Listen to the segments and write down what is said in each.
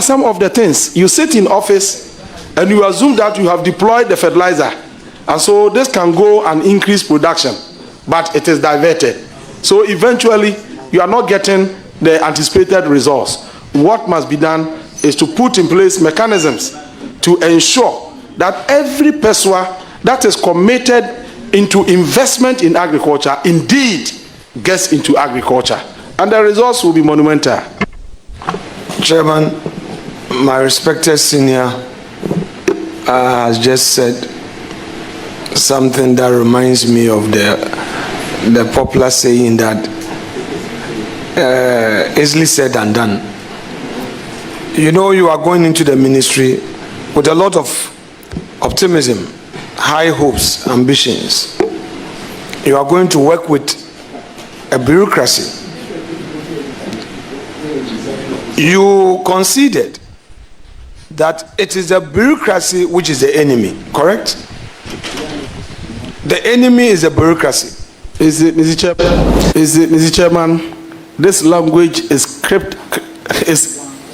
Some of the things, you sit in office and you assume that you have deployed the fertilizer, and so this can go and increase production, but it is diverted. So eventually, you are not getting the anticipated results. What must be done is to put in place mechanisms to ensure that every person that is committed into investment in agriculture indeed gets into agriculture, and the results will be monumental. Chairman, my respected senior has just said something that reminds me of the popular saying that easily said than done. You know, you are going into the ministry with a lot of optimism, high hopes, ambitions. You are going to work with a bureaucracy. You conceded that it is the bureaucracy which is the enemy, correct? The enemy is the bureaucracy. Mr. Chairman, this language is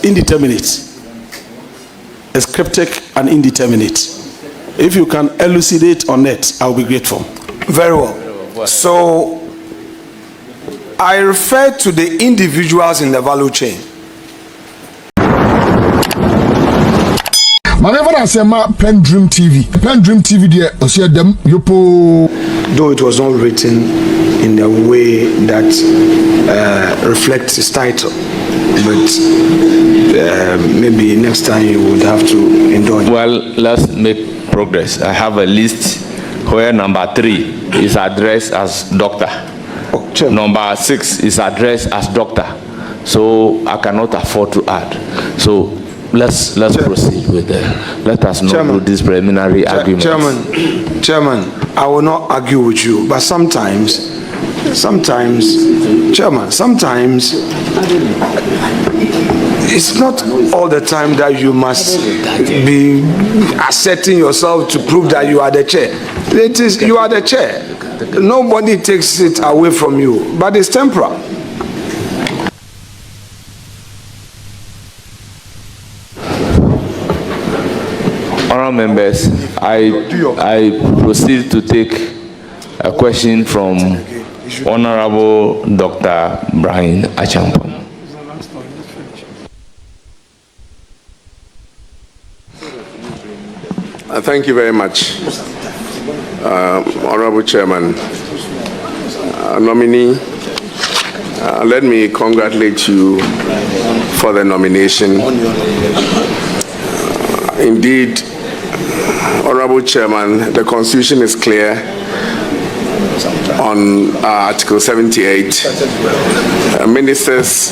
indeterminate. It's cryptic and indeterminate. If you can elucidate on it, I'll be grateful. Very well. So, I refer to the individuals in the value chain. Whenever I say my PENDREAM TV there, I see them yopo. Though it was not written in a way that reflects its title, but maybe next time you would have to indulge. Well, let's make progress. I have a list where number 3 is addressed as doctor. Oh, number 6 is addressed as doctor. So I cannot afford to add. So let's proceed with that. Let us not do this preliminary argument. Chairman, I will not argue with you, but sometimes, Chairman, it's not all the time that you must be asserting yourself to prove that you are the chair. It is, you are the chair. Nobody takes it away from you, but it's temporal. Honourable members, I proceed to take a question from Honourable Dr. Brian Achampong. Thank you very much, Honourable Chairman. Nominee, let me congratulate you for the nomination. Indeed, Honourable Chairman, the Constitution is clear on Article 78. Ministers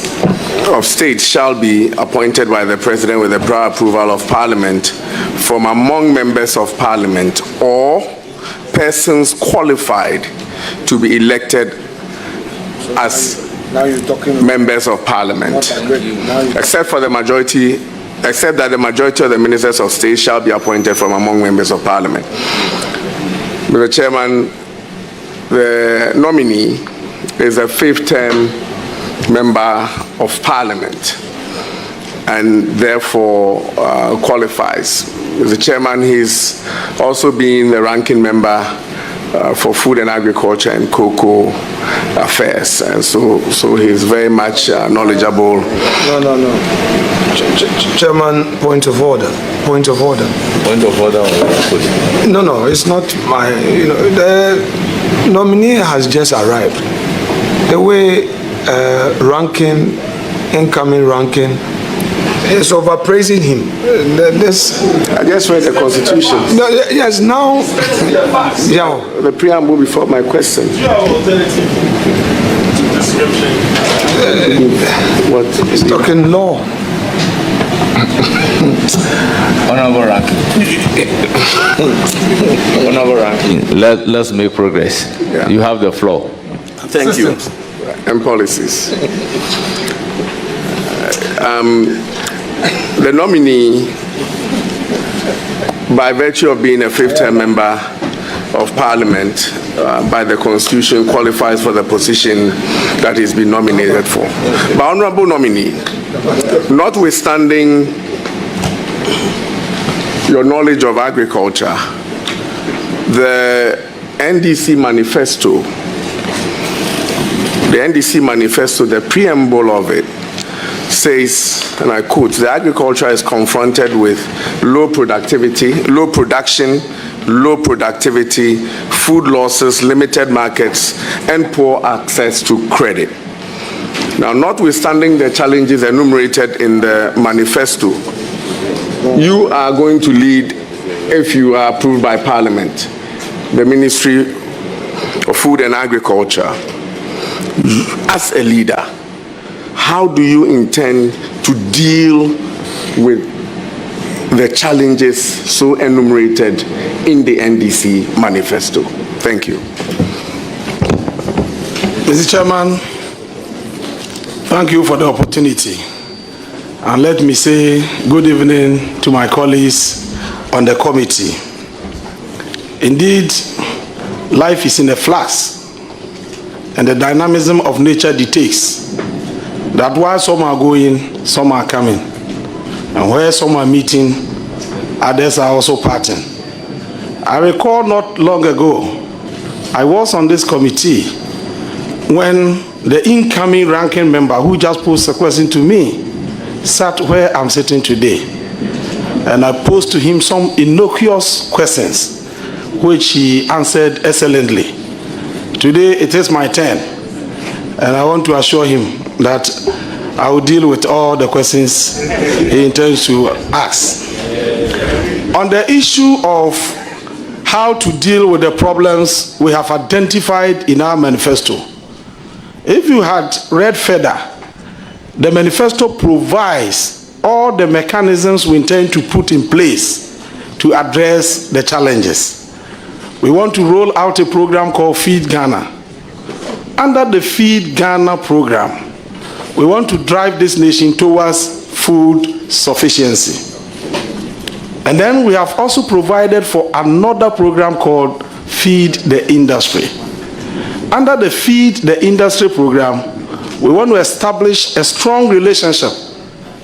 of State shall be appointed by the President with the prior approval of Parliament from among members of Parliament or persons qualified to be elected as members of Parliament, except that the majority of the ministers of state shall be appointed from among members of Parliament. Mr. Chairman, the nominee is a 5th term member of Parliament and therefore qualifies. Mr. Chairman, he's also been the ranking member for Food and Agriculture and Cocoa Affairs, and so he's very much knowledgeable. No. Chairman, point of order. Point of order. No, it's not my. The nominee has just arrived. The way incoming ranking is overpraising him. I just read the Constitution. No, yes, now. Yeah. The preamble before my question. What? He's talking law. Honourable ranking. Let's make progress. Yeah. You have the floor. Thank you. And policies. The nominee, by virtue of being a 5th term member of Parliament by the Constitution qualifies for the position that he's been nominated for. But honorable nominee, notwithstanding your knowledge of agriculture, the NDC manifesto, the preamble of it says, and I quote, the agriculture is confronted with low productivity, food losses, limited markets, and poor access to credit. Now, notwithstanding the challenges enumerated in the manifesto, you are going to lead, if you are approved by Parliament, the Ministry of Food and Agriculture. As a leader, how do you intend to deal with the challenges so enumerated in the NDC manifesto? Thank you. Mr. Chairman, thank you for the opportunity. And let me say good evening to my colleagues on the committee. Indeed, life is in a flux, and the dynamism of nature dictates that while some are going, some are coming. And where some are meeting, others are also parting. I recall not long ago, I was on this committee when the incoming ranking member who just posed a question to me sat where I'm sitting today. And I posed to him some innocuous questions, which he answered excellently. Today it is my turn, and I want to assure him that I will deal with all the questions he intends to ask. On the issue of how to deal with the problems we have identified in our manifesto, if you had read further, the manifesto provides all the mechanisms we intend to put in place to address the challenges. We want to roll out a program called Feed Ghana. Under the Feed Ghana program, we want to drive this nation towards food sufficiency. And then we have also provided for another program called Feed the Industry. Under the Feed the Industry program, we want to establish a strong relationship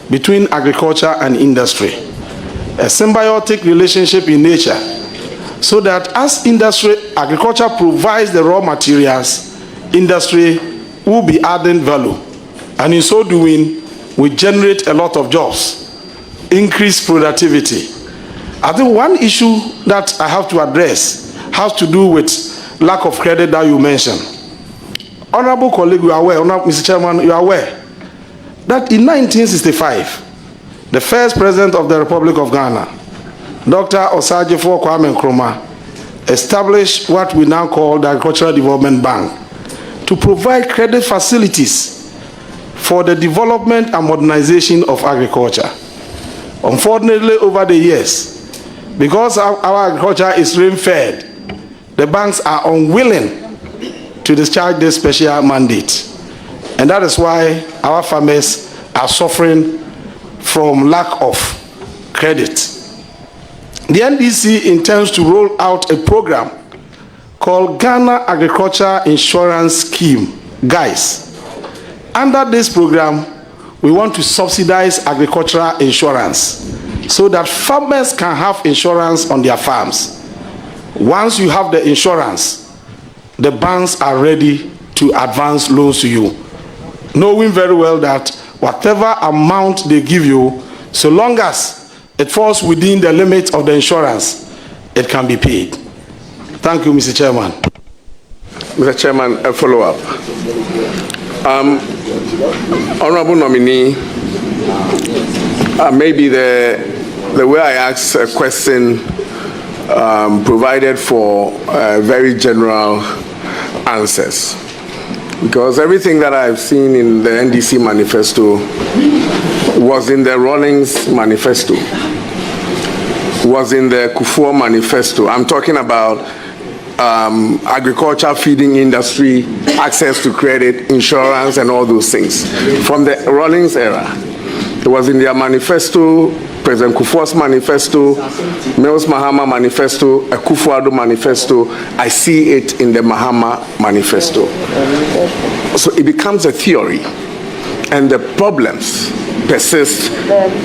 between agriculture and industry, a symbiotic relationship in nature, so that as agriculture provides the raw materials, industry will be adding value. And in so doing, we generate a lot of jobs, increase productivity. I think one issue that I have to address has to do with lack of credit that you mentioned. Honorable colleague, you are aware, Mr. Chairman, you are aware that in 1965, the first president of the Republic of Ghana, Dr. Osagyefo Kwame Nkrumah, established what we now call the Agricultural Development Bank to provide credit facilities for the development and modernization of agriculture. Unfortunately, over the years, because our agriculture is rain-fed, the banks are unwilling to discharge this special mandate. And that is why our farmers are suffering from lack of credit. The NDC intends to roll out a program called Ghana Agriculture Insurance Scheme, GAIS. Under this program, we want to subsidize agricultural insurance so that farmers can have insurance on their farms. Once you have the insurance, the banks are ready to advance loans to you, knowing very well that whatever amount they give you, so long as it falls within the limits of the insurance, it can be paid. Thank you, Mr. Chairman. Mr. Chairman, a follow-up. Honorable nominee, maybe the way I asked a question provided for very general answers. Because everything that I've seen in the NDC manifesto was in the Rawlings manifesto, was in the Kufuor manifesto. I'm talking about agriculture, feeding industry, access to credit, insurance, and all those things from the Rawlings era. It was in their manifesto, President Kufuor's manifesto, Mills Mahama manifesto, Akufo-Addo manifesto. I see it in the Mahama manifesto. So it becomes a theory, and the problems persist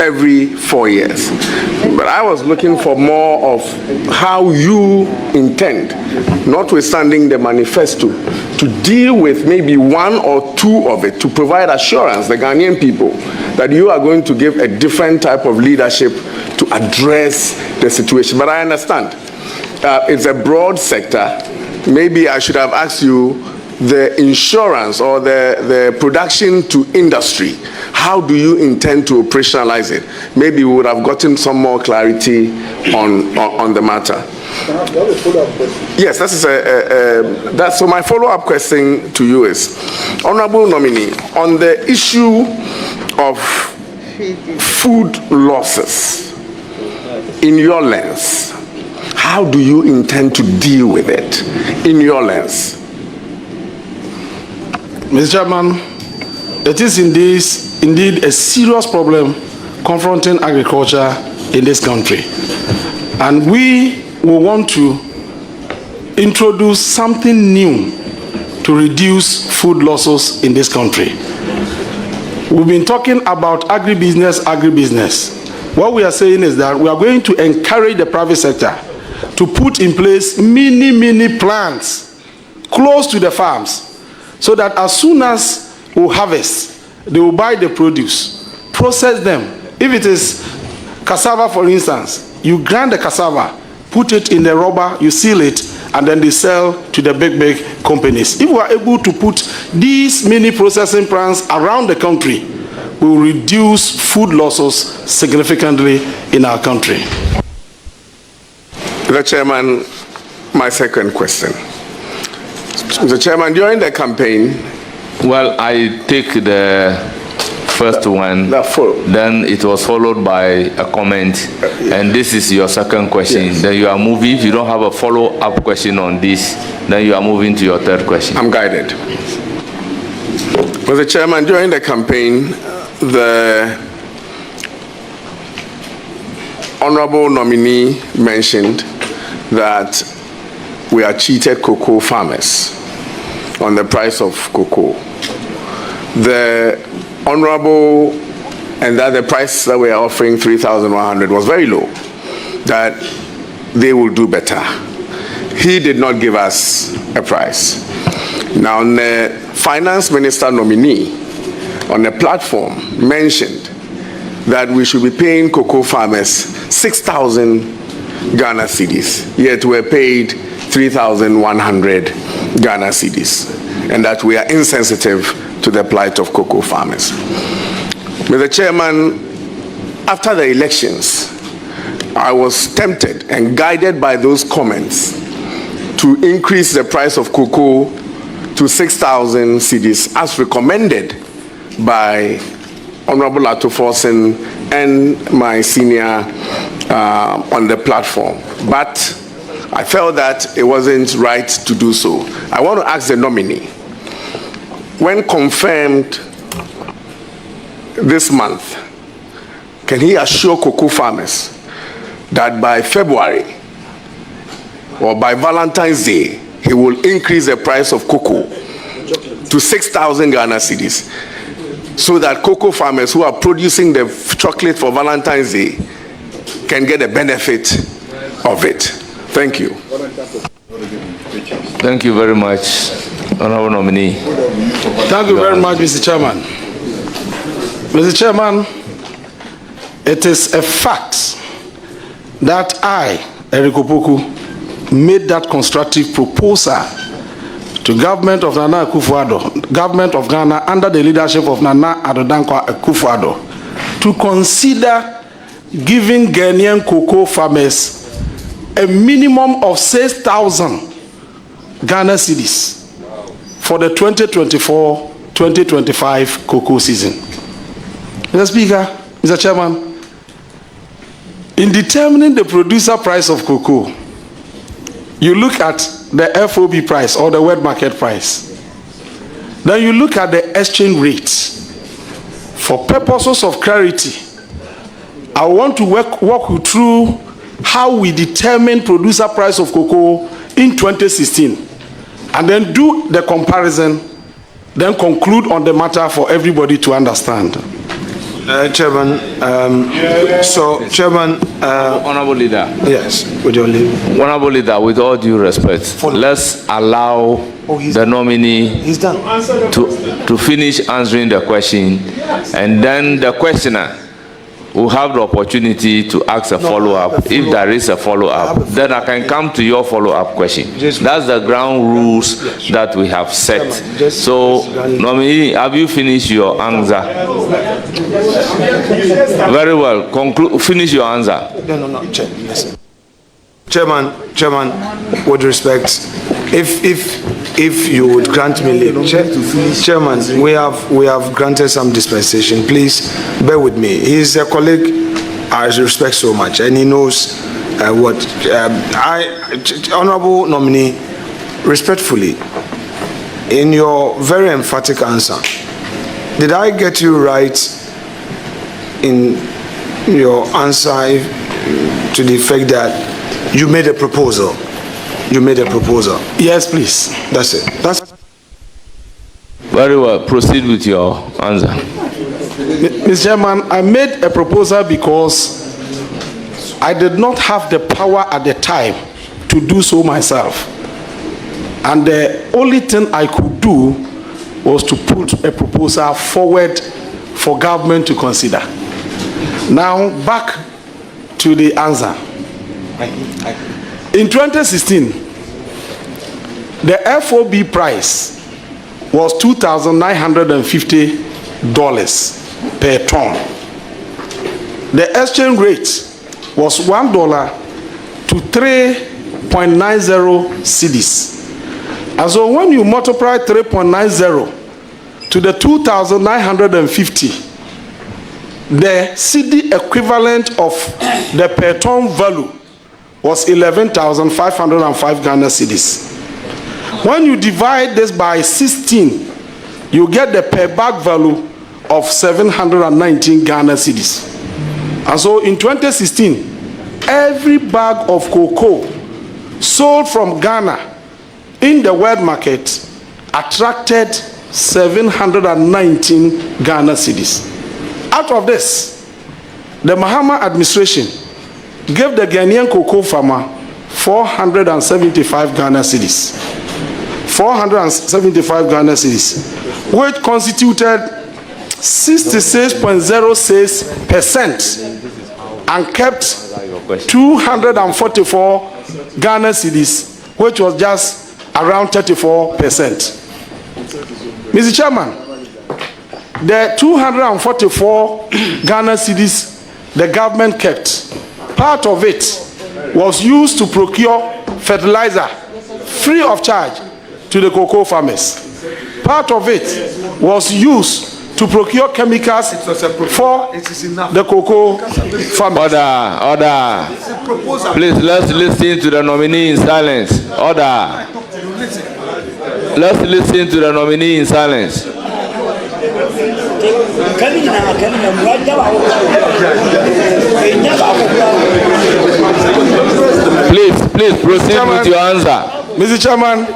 every 4 years. But I was looking for more of how you intend, notwithstanding the manifesto, to deal with maybe one or two of it, to provide assurance, the Ghanaian people, that you are going to give a different type of leadership to address the situation. But I understand it's a broad sector. Maybe I should have asked you the insurance or the production to industry. How do you intend to operationalize it? Maybe we would have gotten some more clarity on the matter. Yes, that is so my follow-up question to you is, Honorable Nominee, on the issue of food losses, in your lens, how do you intend to deal with it in your lens? Mr. Chairman, it is indeed a serious problem confronting agriculture in this country. And we will want to introduce something new to reduce food losses in this country. We've been talking about agribusiness. What we are saying is that we are going to encourage the private sector to put in place mini plants close to the farms, so that as soon as we harvest, they will buy the produce, process them. If it is cassava, for instance, you grind the cassava, put it in the rubber, you seal it, and then they sell to the big companies. If we are able to put these mini processing plants around the country, we will reduce food losses significantly in our country. Mr. Chairman, my second question. Mr. Chairman, during the campaign... Well, I take the first one, then it was followed by a comment, and this is your second question. Yes. Then you are moving. If you don't have a follow-up question on this, then you are moving to your third question. I'm guided. Mr. Chairman, during the campaign, the honorable nominee mentioned that we are cheated cocoa farmers on the price of cocoa. The honorable, and that the price that we are offering, 3,100, was very low, that they will do better. He did not give us a price. Now, the finance minister nominee on the platform mentioned that we should be paying cocoa farmers 6,000 Ghana cedis, yet we're paid 3,100 Ghana cedis, and that we are insensitive to the plight of cocoa farmers. Mr. Chairman, after the elections, I was tempted and guided by those comments to increase the price of cocoa to 6,000 cedis as recommended by Honorable Atuforsen and my senior on the platform. But I felt that it wasn't right to do so. I want to ask the nominee, when confirmed this month, can he assure cocoa farmers that by February or by Valentine's Day, he will increase the price of cocoa to 6,000 Ghana cedis, so that cocoa farmers who are producing the chocolate for Valentine's Day can get the benefit of it? Thank you. Thank you very much, Honorable Nominee. Thank you very much, Mr. Chairman. Mr. Chairman, it is a fact that I, Eric Opoku, made that constructive proposal to government of Nana Akufo-Addo, government of Ghana under the leadership of Nana Addo Dankwa Akufo-Addo, to consider giving Ghanaian cocoa farmers a minimum of 6,000 Ghana cedis for the 2024-2025 cocoa season. Mr. Speaker, Mr. Chairman, in determining the producer price of cocoa, you look at the FOB price or the wet market price. Then you look at the exchange rate For purposes of clarity, I want to walk you through how we determine producer price of cocoa in 2016, and then do the comparison, then conclude on the matter for everybody to understand. Chairman, Chairman, Honorable Leader. Yes, with your leave. Honorable Leader, with all due respect, let's allow the nominee to finish answering the question, and then the questioner will have the opportunity to ask a follow-up. If there is a follow-up, then I can come to your follow-up question. That's the ground rules that we have set. So, nominee, have you finished your answer? Very well. Conclude. Finish your answer. No, Chairman, with respect, if you would grant me leave, Chairman, we have granted some dispensation. Please bear with me. He's a colleague I respect so much, and he knows what honorable nominee, respectfully, in your very emphatic answer, did I get you right in your answer to the effect that you made a proposal? You made a proposal. Yes, please. That's it. That's very well. Proceed with your answer. Mr. Chairman, I made a proposal because I did not have the power at the time to do so myself. And the only thing I could do was to put a proposal forward for government to consider. Now, back to the answer. In 2016, the FOB price was $2,950 per ton. The exchange rate was $1 to 3.90 cedis. And so when you multiply 3.90 to the 2,950, the cedi equivalent of the per ton value was 11,505 Ghana cedis. When you divide this by 16, you get the per bag value of 719 Ghana cedis. And so in 2016, every bag of cocoa sold from Ghana in the world market attracted 719 Ghana cedis. Out of this, the Mahama administration gave the Ghanaian cocoa farmer 475 Ghana cedis. 475 Ghana cedis, which constituted 66.06% and kept 244 Ghana cedis, which was just around 34%. Mr. Chairman, the 244 Ghana cedis the government kept, part of it was used to procure fertilizer free of charge to the cocoa farmers. Part of it was used to procure chemicals for the cocoa farmers. Order. Please, let's listen to the nominee in silence. Order. Let's listen to the nominee in silence. Please proceed with your answer. Mr. Chairman,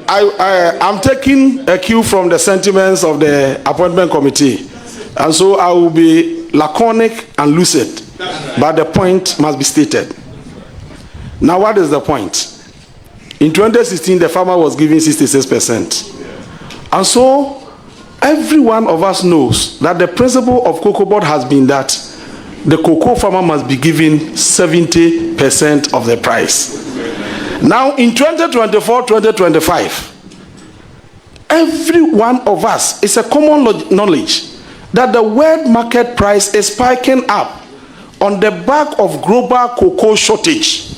I'm taking a cue from the sentiments of the appointment committee, and so I will be laconic and lucid, but the point must be stated. Now, what is the point? In 2016, the farmer was given 66%. And so, every one of us knows that the principle of Cocoa Board has been that the cocoa farmer must be given 70% of the price. Now, in 2024-2025, every one of us, it's a common knowledge that the world market price is spiking up on the back of global cocoa shortage.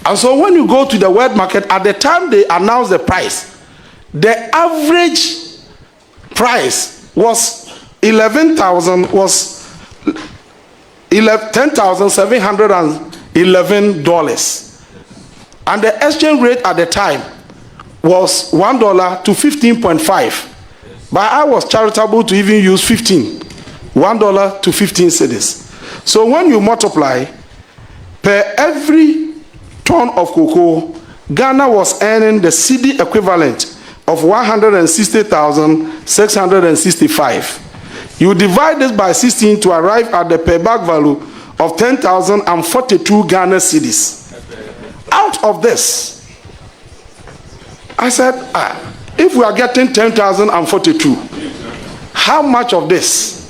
And so when you go to the world market, at the time they announce the price, the average price was $10,711. And the exchange rate at the time was $1 to 15.5. But I was charitable to even use $1 to 15 cedis. So when you multiply, per every ton of cocoa, Ghana was earning the cedi equivalent of 160,665. You divide this by 16 to arrive at the per bag value of 10,042 Ghana cedis. Out of this, I said, if we are getting 10,042, how much of this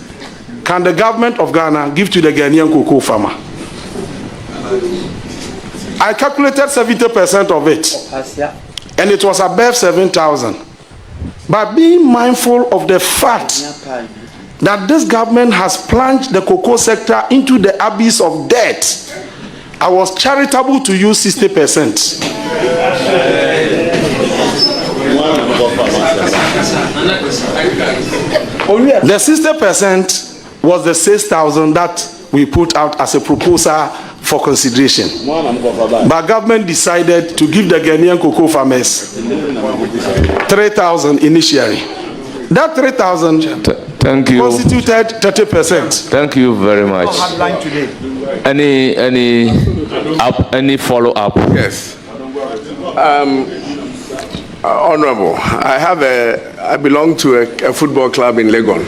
can the government of Ghana give to the Ghanaian cocoa farmer? I calculated 70% of it, and it was above 7,000. But being mindful of the fact that this government has plunged the cocoa sector into the abyss of debt, I was charitable to use 60%. The 60% was the 6,000 that we put out as a proposal for consideration. But government decided to give the Ghanaian cocoa farmers 3,000 initially. That 3,000 constituted 30%. Thank you very much. Any follow-up? Yes. Honorable, I belong to a football club in Legon,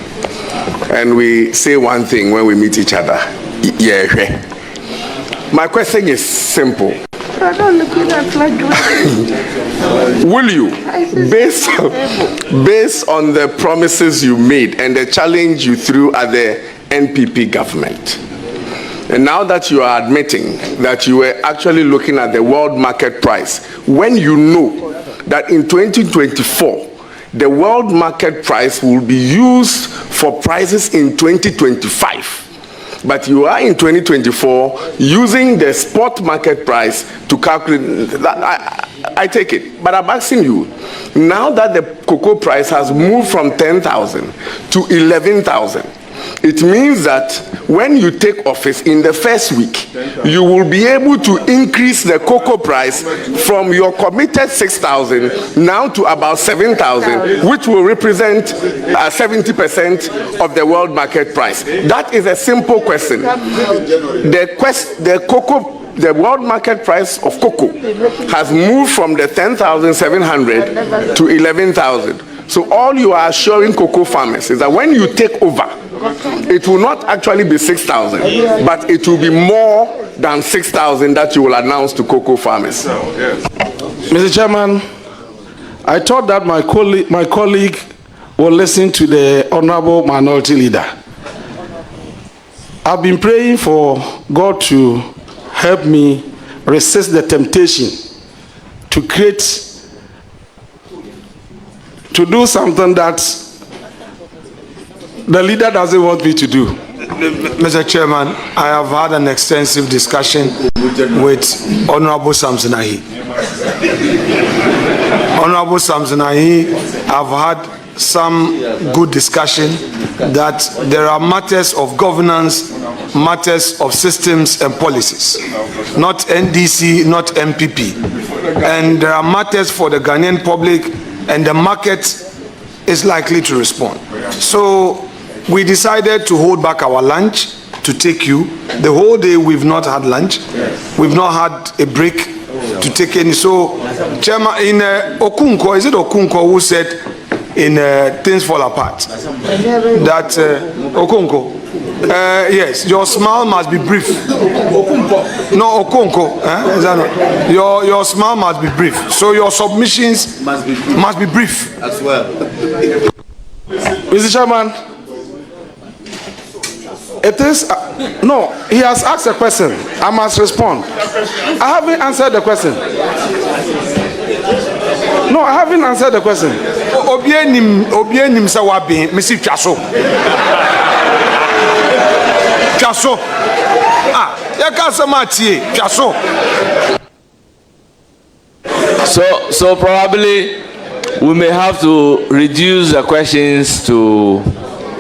and we say one thing when we meet each other. Yeah. My question is simple. Will you, based on the promises you made and the challenge you threw at the NPP government, and now that you are admitting that you were actually looking at the world market price, when you know that in 2024, the world market price will be used for prices in 2025, but you are in 2024 using the spot market price to calculate that, I take it. But I'm asking you, now that the cocoa price has moved from 10,000 to 11,000, it means that when you take office in the first week, you will be able to increase the cocoa price from your committed 6,000 now to about 7,000, which will represent 70% of the world market price. That is a simple question. The world market price of cocoa has moved from the 10,700 to 11,000. So all you are assuring cocoa farmers is that when you take over, it will not actually be 6,000, but it will be more than 6,000 that you will announce to cocoa farmers. Mr. Chairman, I thought that my colleague will listen to the Honorable Minority Leader. I've been praying for God to help me resist the temptation to do something that the leader doesn't want me to do. Mr. Chairman, I have had an extensive discussion with Honorable Samsonahi. Honorable Samsonahi, I've had some good discussion that there are matters of governance, matters of systems and policies, not NDC, not MPP. And there are matters for the Ghanaian public, and the market is likely to respond. So we decided to hold back our lunch to take you. The whole day we've not had lunch. We've not had a break to take any. So, Chairman, in Okunko, is it Okunko who said in Things Fall Apart that Okunko, yes, your smile must be brief. No, Okonko, is that not? Your smile must be brief. So your submissions must be brief as well. Mr. Chairman, it is no. He has asked a question. I must respond. I haven't answered the question. No, I haven't answered the question. Obienim sawabi, Mr. Chaso. Chaso. So probably we may have to reduce the questions to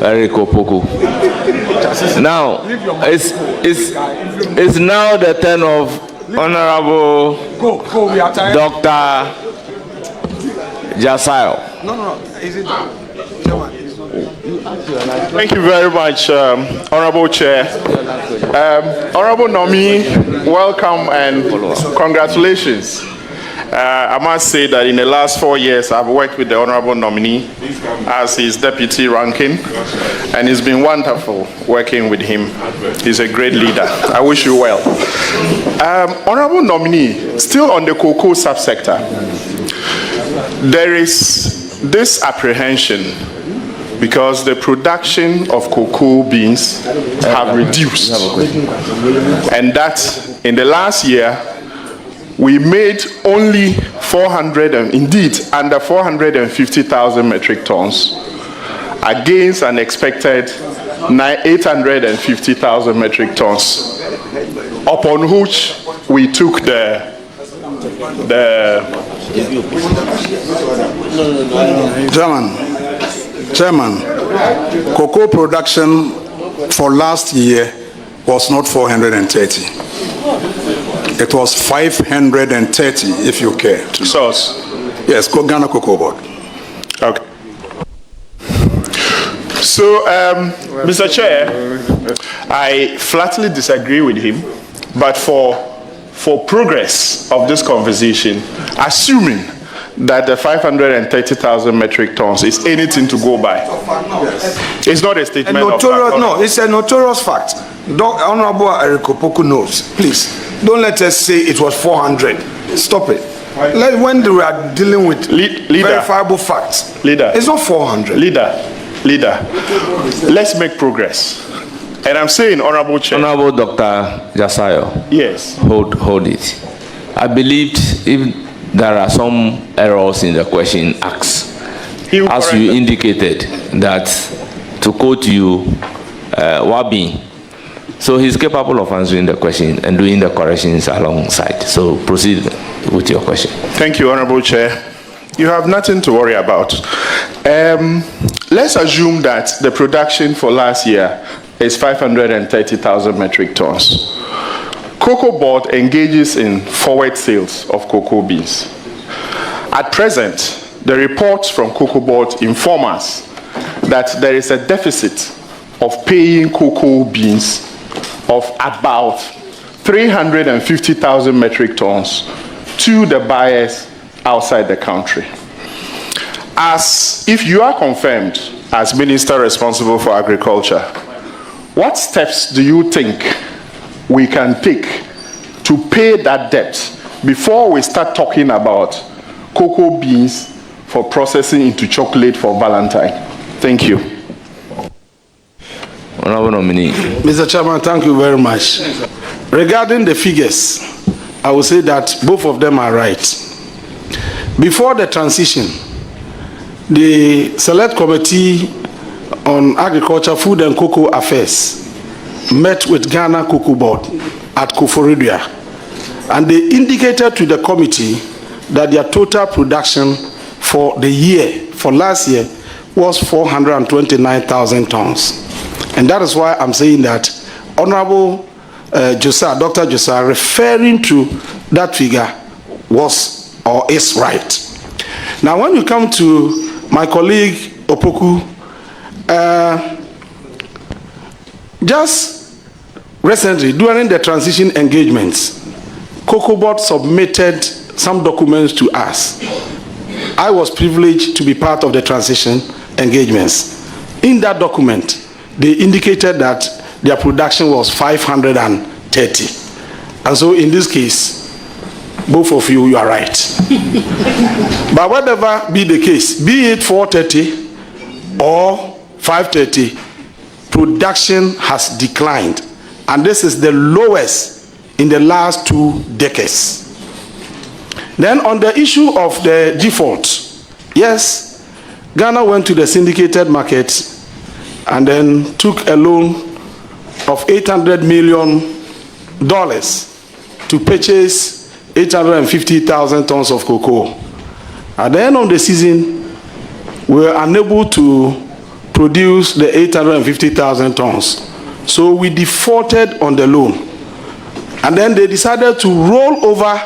Eric Opoku. Now it's now the turn of Honorable Dr. Jasayo. No. Is it? Thank you very much, Honorable Chair. Honorable Nomi, welcome and congratulations. I must say that in the last 4 years, I've worked with the Honorable Nominee as his deputy ranking, and it's been wonderful working with him. He's a great leader. I wish you well. Honorable Nominee, still on the cocoa subsector, there is this apprehension because the production of cocoa beans have reduced, and that in the last year, we made only 400, and indeed under 450,000 metric tons against an expected 850,000 metric tons, upon which we took Chairman, cocoa production for last year was not 430. It was 530, if you care. Source? Yes, Ghana Cocoa Board. Okay. So, Mr. Chair, I flatly disagree with him, but for progress of this conversation, assuming that the 530,000 metric tons is anything to go by, it's not a statement of fact. No, it's a notorious fact. Honorable Opoku knows. Please, don't let us say it was 400. Stop it. When we are dealing with verifiable facts, it's not 400. Leader, let's make progress. And I'm saying, Honorable Chair. Honorable Dr. Jasayo. Yes. Hold it. I believed if there are some errors in the question asked, as you indicated, that to quote you, Wabi. So he's capable of answering the question and doing the corrections alongside. So proceed with your question. Thank you, Honorable Chair. You have nothing to worry about. Let's assume that the production for last year is 530,000 metric tons. Cocoa Board engages in forward sales of cocoa beans. At present, the reports from Cocoa Board inform us that there is a deficit of paying cocoa beans of about 350,000 metric tons to the buyers outside the country. As if you are confirmed as Minister responsible for agriculture, what steps do you think we can take to pay that debt before we start talking about cocoa beans for processing into chocolate for Valentine? Thank you. Honorable Nominee. Mr. Chairman, thank you very much. Regarding the figures, I will say that both of them are right. Before the transition, the Select Committee on Agriculture, Food and Cocoa Affairs met with Ghana Cocoa Board at Koforidua, and they indicated to the committee that their total production for the year, for last year, was 429,000 tons. And that is why I'm saying that Honorable Dr. Josiah, referring to that figure, was or is right. Now, when you come to my colleague Opoku, just recently, during the transition engagements, Cocoa Board submitted some documents to us. I was privileged to be part of the transition engagements. In that document, they indicated that their production was 530. And so in this case, both of you are right. But whatever be the case, be it 430 or 530, production has declined. And this is the lowest in the last 2 decades. Then on the issue of the default, yes, Ghana went to the syndicated market and then took a loan of $800 million to purchase 850,000 tons of cocoa. At the end of the season, we were unable to produce the 850,000 tons. So we defaulted on the loan. And then they decided to roll over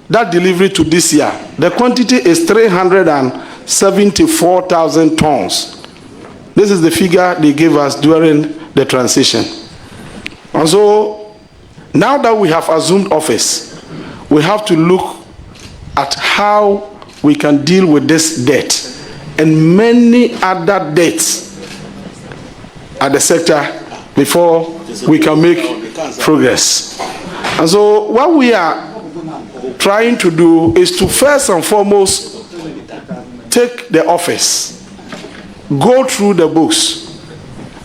that delivery to this year. The quantity is 374,000 tons. This is the figure they gave us during the transition. And so, now that we have assumed office, we have to look at how we can deal with this debt and many other debts at the sector before we can make progress. And so what we are trying to do is to first and foremost take the office, go through the books,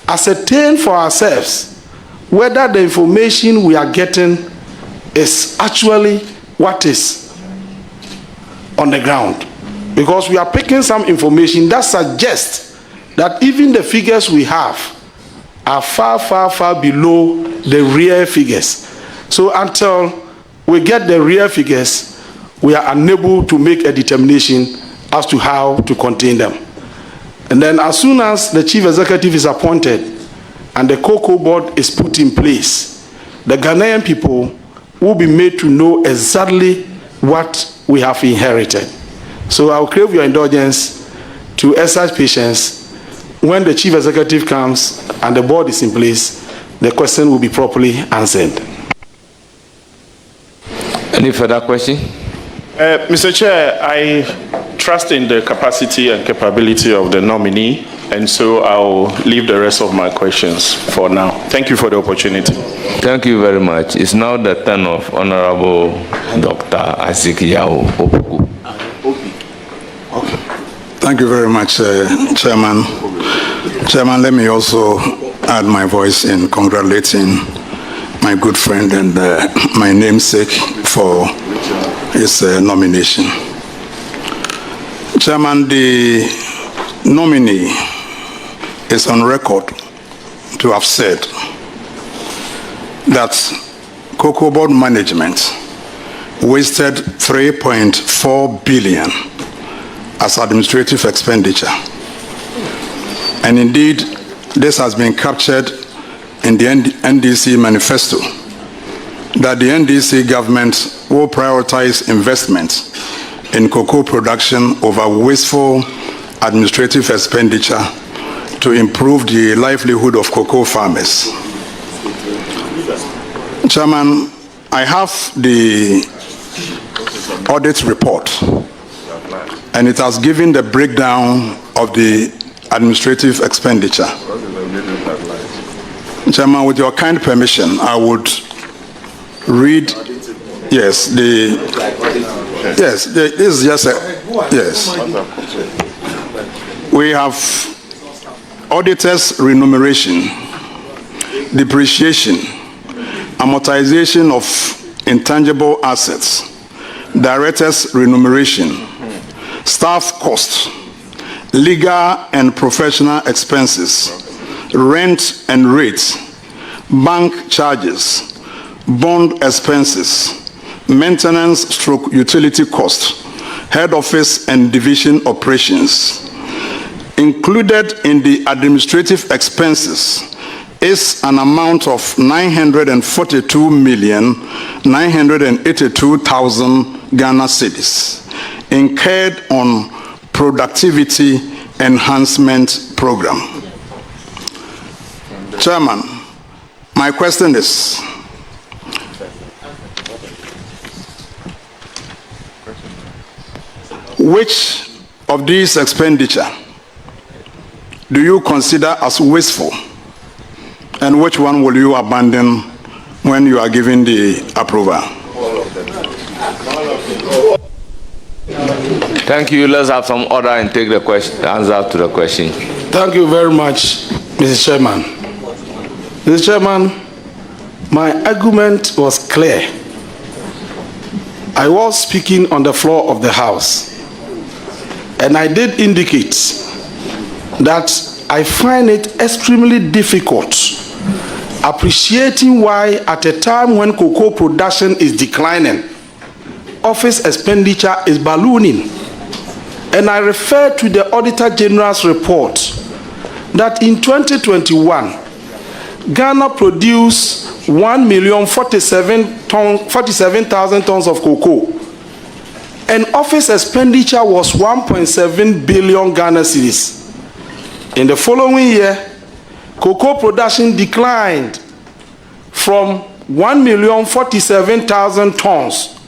ascertain for ourselves whether the information we are getting is actually what is on the ground. Because we are picking some information that suggests that even the figures we have are far, far, far below the real figures. So until we get the real figures, we are unable to make a determination as to how to contain them. And then as soon as the chief executive is appointed and the cocoa board is put in place, the Ghanaian people will be made to know exactly what we have inherited. So I'll crave your indulgence to exercise patience. When the chief executive comes and the board is in place, the question will be properly answered. Any further question? Mr. Chair, I trust in the capacity and capability of the nominee, and so I'll leave the rest of my questions for now. Thank you for the opportunity. Thank you very much. It's now the turn of Honorable Dr. Isaac Yao Opoku. Thank you very much, Chairman. Chairman, let me also add my voice in congratulating my good friend and my namesake for his nomination. Chairman, the nominee is on record to have said that Cocoa Board management wasted 3.4 billion as administrative expenditure. And indeed, this has been captured in the NDC manifesto, that the NDC government will prioritize investment in cocoa production over wasteful administrative expenditure to improve the livelihood of cocoa farmers. Chairman, I have the audit report, and it has given the breakdown of the administrative expenditure. Chairman, with your kind permission, I would read, this is just we have auditors' remuneration, depreciation, amortization of intangible assets, directors' remuneration, staff costs, legal and professional expenses, rent and rates, bank charges, bond expenses, maintenance/utility costs, head office and division operations. Included in the administrative expenses is an amount of 942,982,000 Ghana cedis incurred on productivity enhancement program. Chairman, my question is, which of these expenditure do you consider as wasteful, and which one will you abandon when you are given the approval? Thank you. Let's have some order and take the answer to the question. Thank you very much, Mr. Chairman. Mr. Chairman, my argument was clear. I was speaking on the floor of the House, and I did indicate that I find it extremely difficult appreciating why at a time when cocoa production is declining, office expenditure is ballooning. And I refer to the Auditor General's report that in 2021, Ghana produced 1,047,000 tons of cocoa, and office expenditure was 1.7 billion Ghana cedis. In the following year, cocoa production declined from 1,047,000 tons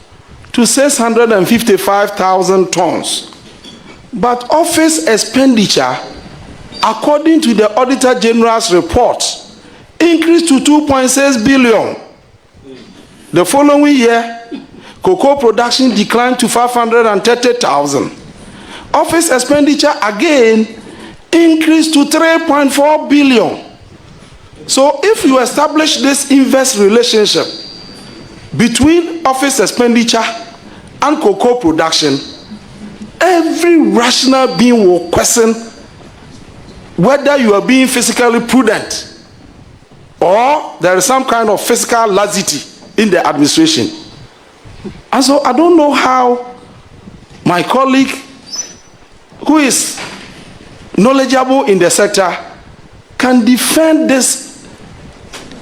to 655,000 tons. But office expenditure, according to the Auditor General's report, increased to 2.6 billion. The following year, cocoa production declined to 530,000. Office expenditure again increased to 3.4 billion. So if you establish this inverse relationship between office expenditure and cocoa production, every rational being will question whether you are being fiscally prudent or there is some kind of fiscal laxity in the administration. And so I don't know how my colleague, who is knowledgeable in the sector, can defend this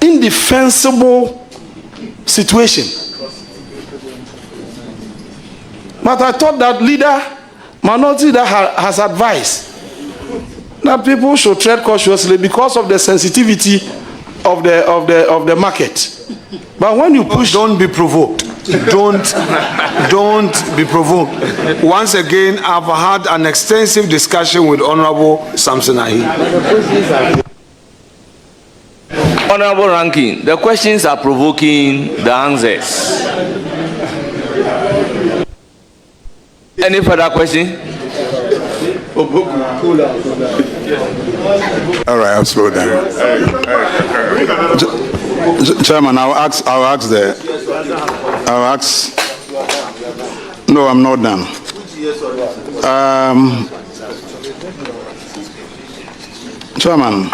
indefensible situation. But I thought that minority leader has advised that people should tread cautiously because of the sensitivity of the market. But when you push, don't be provoked. Don't be provoked. Once again, I've had an extensive discussion with Honorable Samson Ahi. Honorable Ranking, the questions are provoking the answers. Any further question? All right, I'll slow down. Chairman, no, I'm not done. Chairman,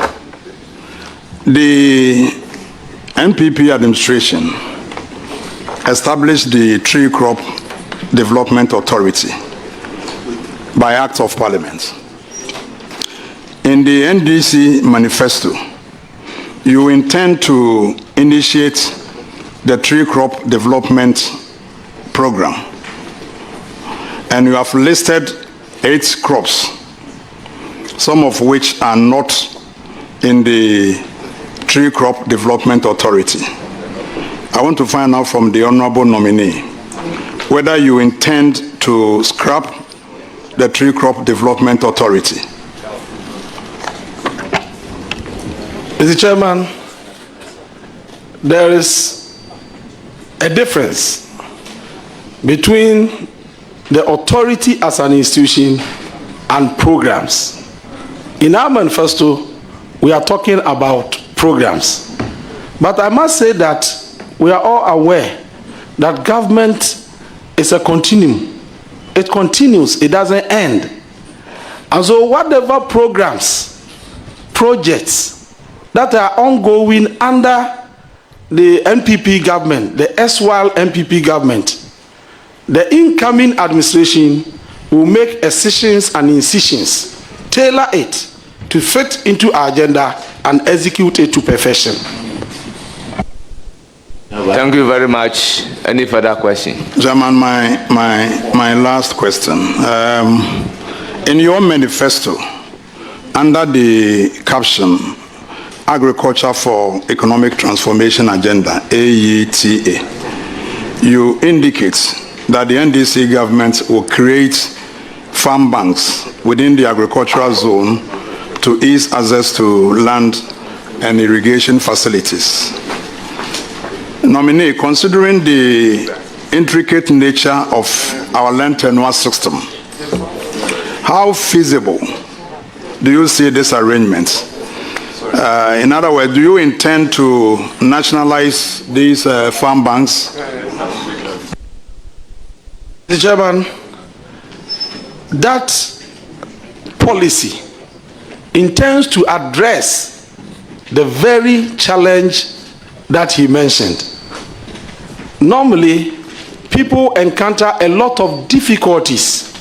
the NPP administration established the Tree Crop Development Authority by Act of Parliament. In the NDC manifesto, you intend to initiate the Tree Crop Development Program, and you have listed 8 crops, some of which are not in the Tree Crop Development Authority. I want to find out from the Honorable Nominee whether you intend to scrap the Tree Crop Development Authority. Mr. Chairman, there is a difference between the authority as an institution and programs. In our manifesto, we are talking about programs. But I must say that we are all aware that government is a continuum. It continues, it doesn't end. And so whatever programs, projects that are ongoing under the NPP government, the SWAL NPP government, the incoming administration will make decisions and incisions, tailor it to fit into our agenda and execute it to perfection. Thank you very much. Any further question? Chairman, my last question. In your manifesto, under the caption, Agriculture for Economic Transformation Agenda, AETA, you indicate that the NDC government will create farm banks within the agricultural zone to ease access to land and irrigation facilities. Nominee, considering the intricate nature of our land tenure system, how feasible do you see this arrangement? In other words, do you intend to nationalize these farm banks? Mr. Chairman, that policy intends to address the very challenge that he mentioned. Normally, people encounter a lot of difficulties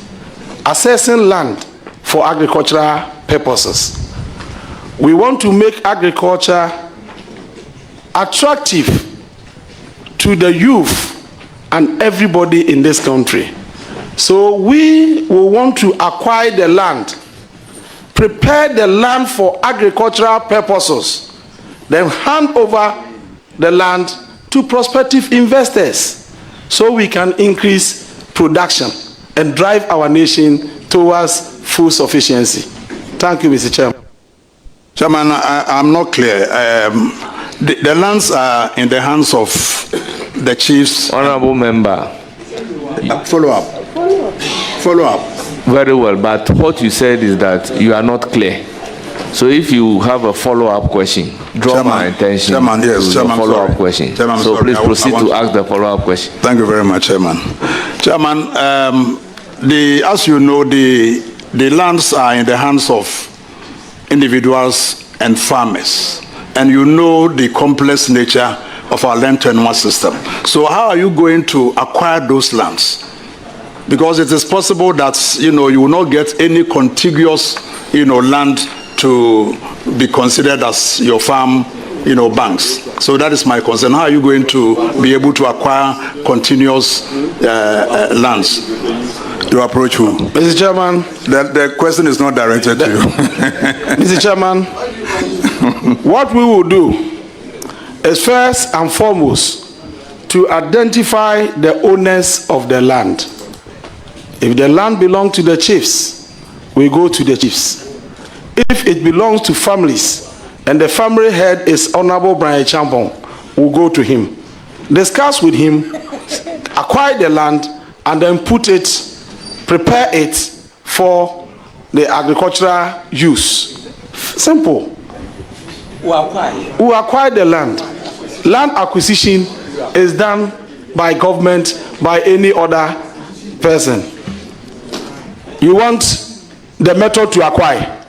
accessing land for agricultural purposes. We want to make agriculture attractive to the youth and everybody in this country. So we will want to acquire the land prepare the land for agricultural purposes, then hand over the land to prospective investors so we can increase production and drive our nation towards food sufficiency. Thank you, Mr. Chairman. Chairman, I'm not clear. The lands are in the hands of the chiefs. Honorable member. Follow up. Very well, but what you said is that you are not clear. So if you have a follow-up question, draw my attention to the follow-up question. Chairman, so please proceed to ask the follow-up question. Thank you very much, Chairman. Chairman, as you know, the lands are in the hands of individuals and farmers, and you know the complex nature of our land tenure system. So how are you going to acquire those lands? Because it is possible that you will not get any contiguous land to be considered as your farm banks. So that is my concern. How are you going to be able to acquire continuous lands? To approach who? Mr. Chairman. The question is not directed to you. Mr. Chairman, what we will do is first and foremost to identify the owners of the land. If the land belongs to the chiefs, we go to the chiefs. If it belongs to families and the family head is Honorable Brian Champon, we'll go to him, discuss with him, acquire the land, and then prepare it for the agricultural use. Simple. We acquire the land. Land acquisition is done by government, by any other person. You want the method to acquire.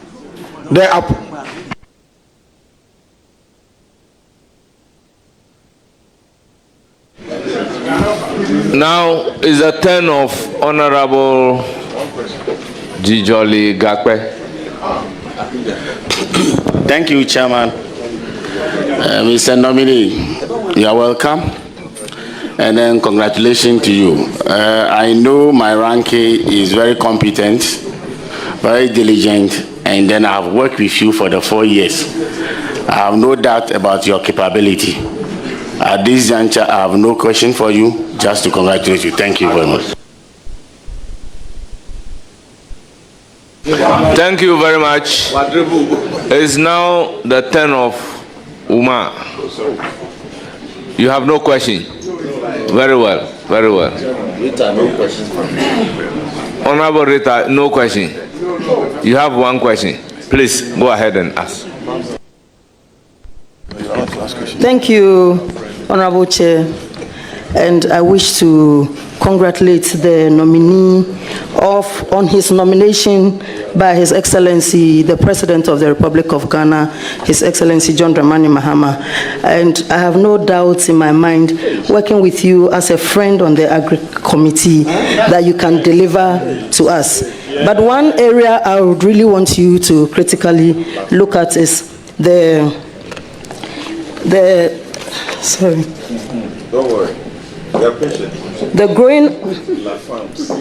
Now is the turn of Honorable Jijoli Gakpe. Thank you, Chairman. Mr. Nominee, you are welcome. And then congratulations to you. I know my ranking is very competent, very diligent, and then I have worked with you for the 4 years. I have no doubt about your capability. At this juncture, I have no question for you, just to congratulate you. Thank you very much. Thank you very much. It's now the turn of Uma. You have no question. Very well, very well. Rita, no question for me. Honorable Rita, no question. You have one question. Please go ahead and ask. Thank you, Honorable Chair. And I wish to congratulate the nominee on his nomination by His Excellency, the President of the Republic of Ghana, His Excellency John Dramani Mahama. And I have no doubts in my mind, working with you as a friend on the Agri Committee, that you can deliver to us. But one area I would really want you to critically look at is the growing,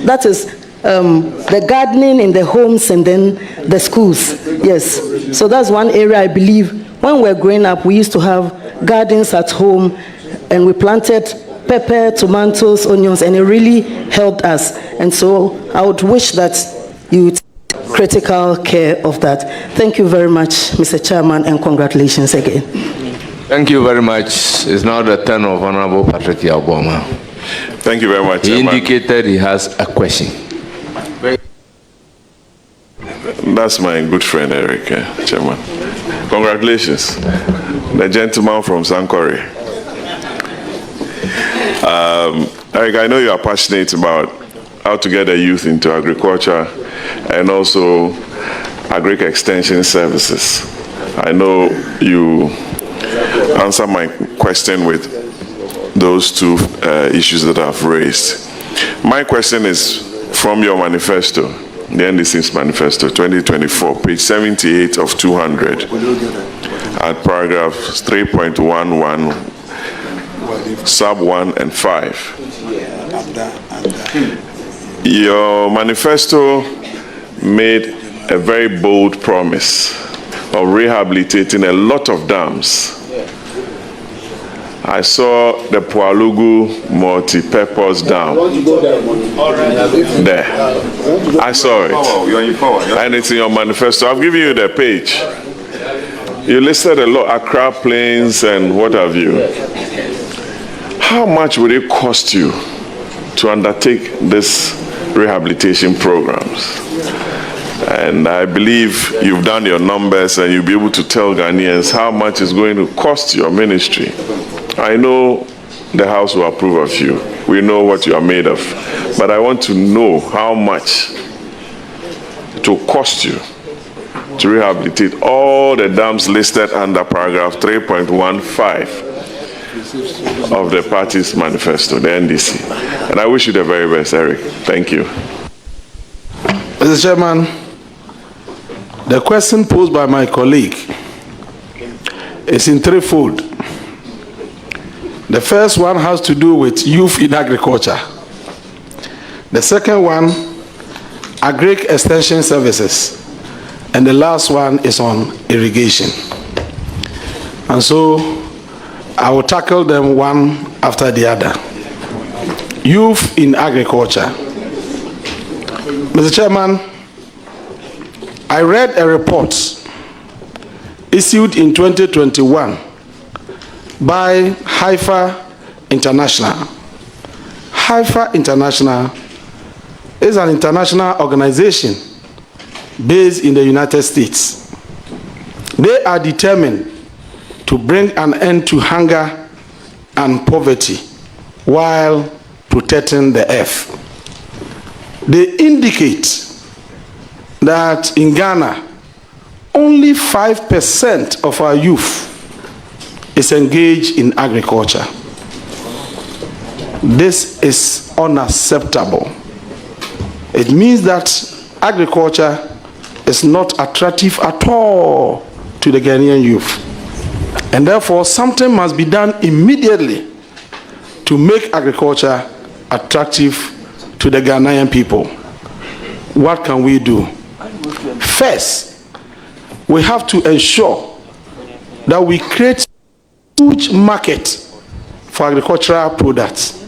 that is the gardening in the homes and then the schools. Yes, so that's one area I believe when we were growing up, we used to have gardens at home and we planted pepper, tomatoes, onions, and it really helped us. And so I would wish that you take critical care of that. Thank you very much, Mr. Chairman, and congratulations again. Thank you very much. It's now the turn of Honorable Patrick Yaboma. Thank you very much, He Chairman. indicated he has a question. That's my good friend, Eric, Chairman. Congratulations. The gentleman from Sankore. Eric, I know you are passionate about how to get the youth into agriculture and also agri-extension services. I know you answer my question with those two issues that I've raised. My question is from your manifesto, the NDC's manifesto, 2024, page 78 of 200, at paragraph 3.11, sub 1 and 5. Your manifesto made a very bold promise of rehabilitating a lot of dams. I saw the Pualugu multi-purpose dam there. I saw it. And it's in your manifesto. I've given you the page. You listed a lot, Accra Plains and what have you. How much would it cost you to undertake this rehabilitation programs? And I believe you've done your numbers and you'll be able to tell Ghanaians how much it's going to cost your ministry. I know the House will approve of you. We know what you are made of. But I want to know how much it will cost you to rehabilitate all the dams listed under paragraph 3.15 of the party's manifesto, the NDC. And I wish you the very best, Eric. Thank you. Mr. Chairman, the question posed by my colleague is in threefold. The first one has to do with youth in agriculture. The second one, agri extension services. And the last one is on irrigation. And so I will tackle them one after the other. Youth in agriculture. Mr. Chairman, I read a report issued in 2021 by Haifa International. Haifa International is an international organization based in the United States. They are determined to bring an end to hunger and poverty while protecting the earth. They indicate that in Ghana, only 5% of our youth is engaged in agriculture. This is unacceptable. It means that agriculture is not attractive at all to the Ghanaian youth. And therefore, something must be done immediately to make agriculture attractive to the Ghanaian people. What can we do? First, we have to ensure that we create a huge market for agricultural products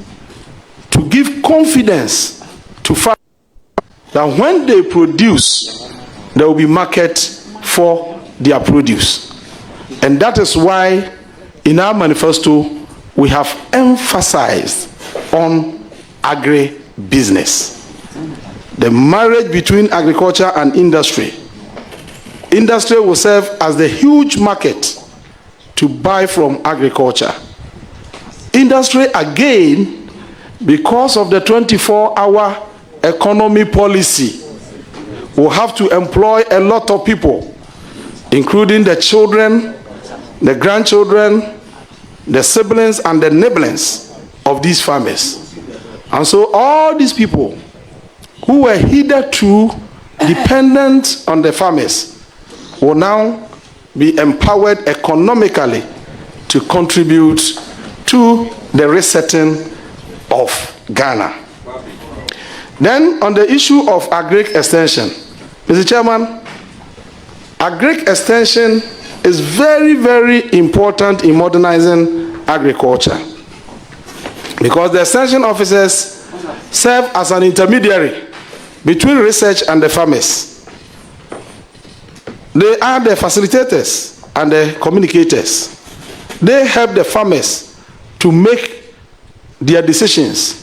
to give confidence to farmers that when they produce, there will be market for their produce. And that is why in our manifesto, we have emphasized on agri-business. The marriage between agriculture and industry. Industry will serve as the huge market to buy from agriculture. Industry, again, because of the 24-hour economy policy, will have to employ a lot of people, including the children, the grandchildren, the siblings, and the nibblings of these farmers. And so all these people who were hitherto dependent on the farmers will now be empowered economically to contribute to the resetting of Ghana. Then on the issue of agri-extension, Mr. Chairman, agri-extension is very, very important in modernizing agriculture because the extension officers serve as an intermediary between research and the farmers. They are the facilitators and the communicators. They help the farmers to make their decisions.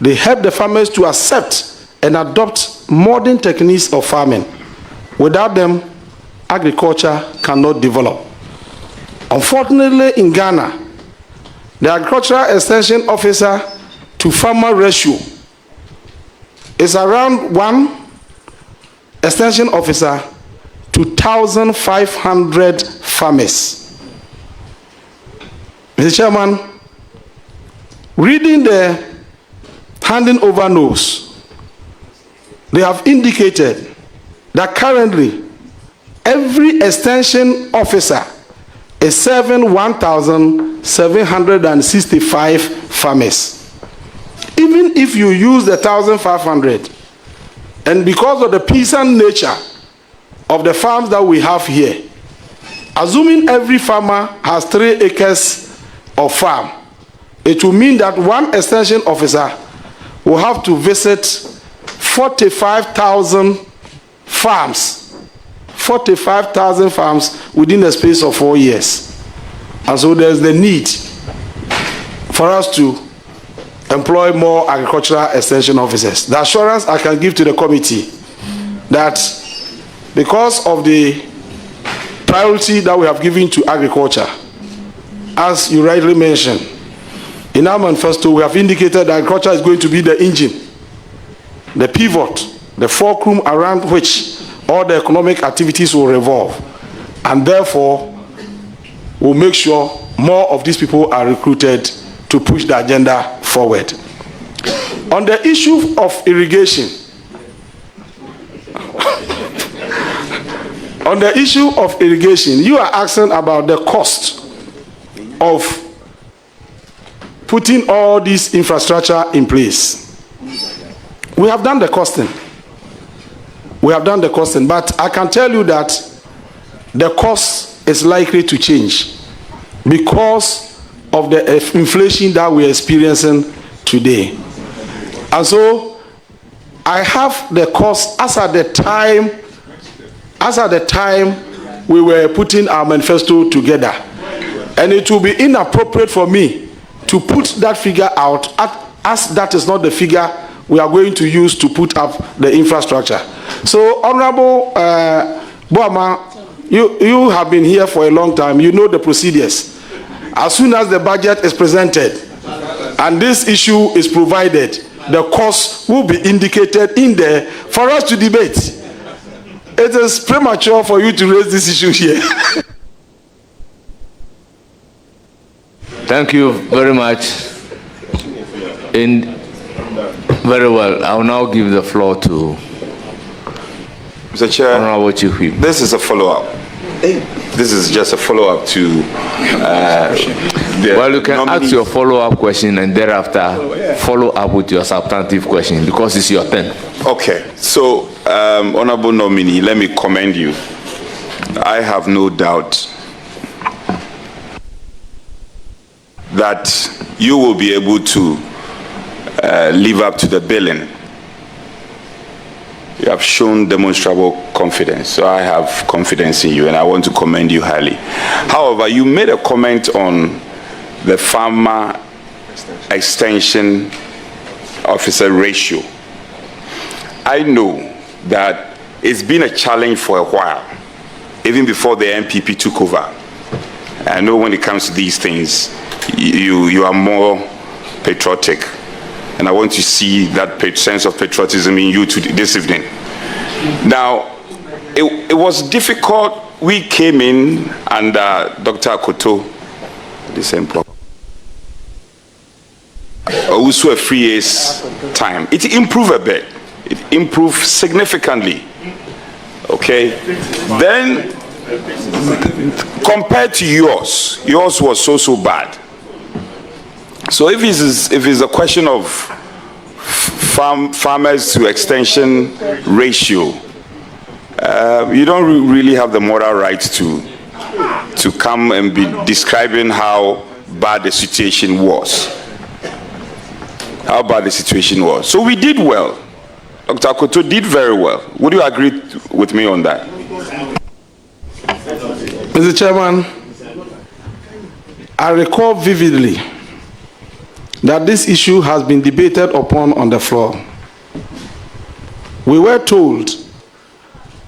They help the farmers to accept and adopt modern techniques of farming. Without them, agriculture cannot develop. Unfortunately, in Ghana, the agricultural extension officer to farmer ratio is around 1 extension officer to 1,500 farmers. Mr. Chairman, reading the handing over notes, they have indicated that currently every extension officer is serving 1,765 farmers. Even if you use the 1,500, and because of the peasant nature of the farms that we have here, assuming every farmer has 3 acres of farm, it will mean that one extension officer will have to visit 45,000 farms, 45,000 farms within the space of 4 years. And so there's the need for us to employ more agricultural extension officers. The assurance I can give to the committee that because of the priority that we have given to agriculture, as you rightly mentioned, in our manifesto we have indicated that agriculture is going to be the engine, the pivot, the fulcrum around which all the economic activities will revolve, and therefore we'll make sure more of these people are recruited to push the agenda forward. On the issue of irrigation, you are asking about the cost of putting all this infrastructure in place. We have done the costing. But I can tell you that the cost is likely to change because of the inflation that we are experiencing today. And so I have the cost as at the time we were putting our manifesto together. And it will be inappropriate for me to put that figure out as that is not the figure we are going to use to put up the infrastructure. So Honorable Boama, you have been here for a long time. You know the procedures. As soon as the budget is presented and this issue is provided, the cost will be indicated in there for us to debate. It is premature for you to raise this issue here. Thank you very much. Very well. I will now give the floor to Mr. Chair. Honorable Chief Whip. This is a follow-up. This is just a follow-up to well, you can ask your follow-up question and thereafter follow up with your substantive question because it's your turn. Okay. So, Honorable Nominee, let me commend you. I have no doubt that you will be able to live up to the billing. You have shown demonstrable confidence, so I have confidence in you and I want to commend you highly. However, you made a comment on the farmer extension officer ratio. I know that it's been a challenge for a while, even before the MPP took over. I know when it comes to these things, you are more patriotic. And I want to see that sense of patriotism in you this evening. Now, it was difficult. We came in under Dr. Akoto, the same problem. Also a 3 years time. It improved a bit. It improved significantly. Okay? Then, compared to yours was so bad. So if it's a question of farmers to extension ratio, you don't really have the moral right to come and be describing how bad the situation was. So we did well. Dr. Akoto did very well. Would you agree with me on that? Mr. Chairman, I recall vividly that this issue has been debated upon on the floor. We were told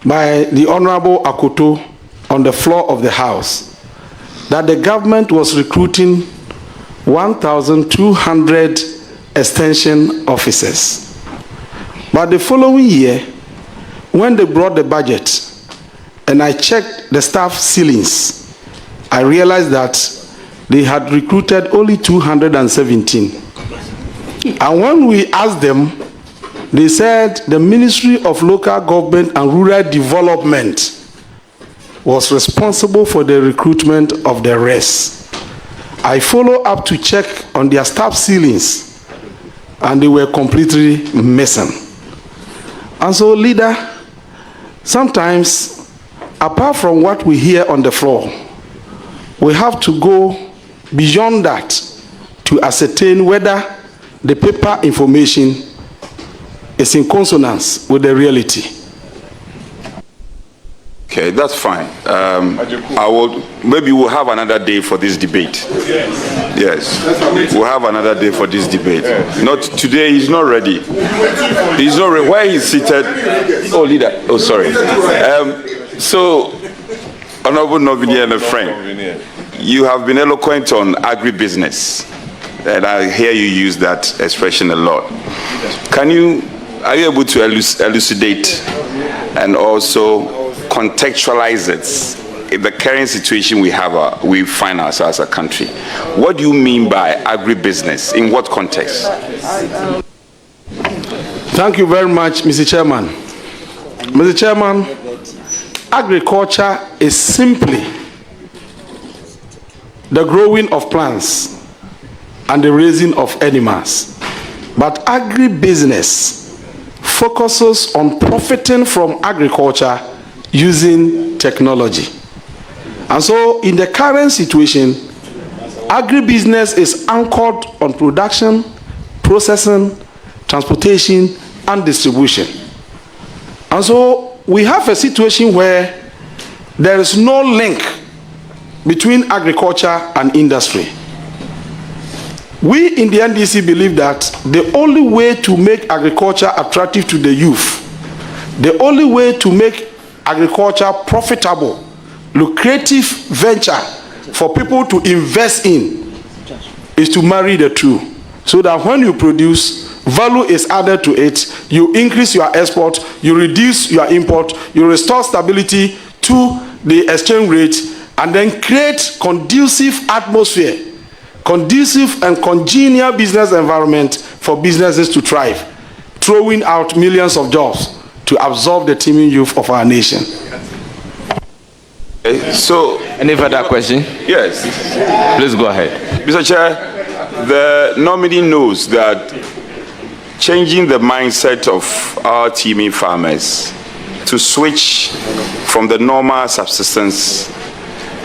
by the Honorable Akoto on the floor of the House that the government was recruiting 1,200 extension officers. But the following year, when they brought the budget and I checked the staff ceilings, I realized that they had recruited only 217. And when we asked them, they said the Ministry of Local Government and Rural Development was responsible for the recruitment of the rest. I follow up to check on their staff ceilings, and they were completely missing. And so, leader, sometimes apart from what we hear on the floor, we have to go beyond that to ascertain whether the paper information is in consonance with the reality. Okay, that's fine. Maybe we'll have another day for this debate. Yes, we'll have another day for this debate. Not today. He's not ready. He's not ready. Where he's seated? Oh, leader. Oh, sorry. So, Honorable Novini and a friend, you have been eloquent on agribusiness, and I hear you use that expression a lot. Are you able to elucidate and also contextualize it in the current situation we find ourselves as a country? What do you mean by agribusiness? In what context? Thank you very much, Mr. Chairman. Mr. Chairman, agriculture is simply the growing of plants and the raising of animals. But agribusiness focuses on profiting from agriculture using technology. And so in the current situation, agribusiness is anchored on production, processing, transportation, and distribution. And so we have a situation where there is no link between agriculture and industry. We in the NDC believe that the only way to make agriculture attractive to the youth, the only way to make agriculture profitable, lucrative venture for people to invest in is to marry the two. So that when you produce, value is added to it, you increase your export, you reduce your import, you restore stability to the exchange rate, and then create conducive atmosphere, conducive and congenial business environment for businesses to thrive, throwing out millions of jobs to absorb the teeming youth of our nation. So, any further question? Yes. Please go ahead. Mr. Chair, the nominee knows that changing the mindset of our teeming farmers to switch from the normal subsistence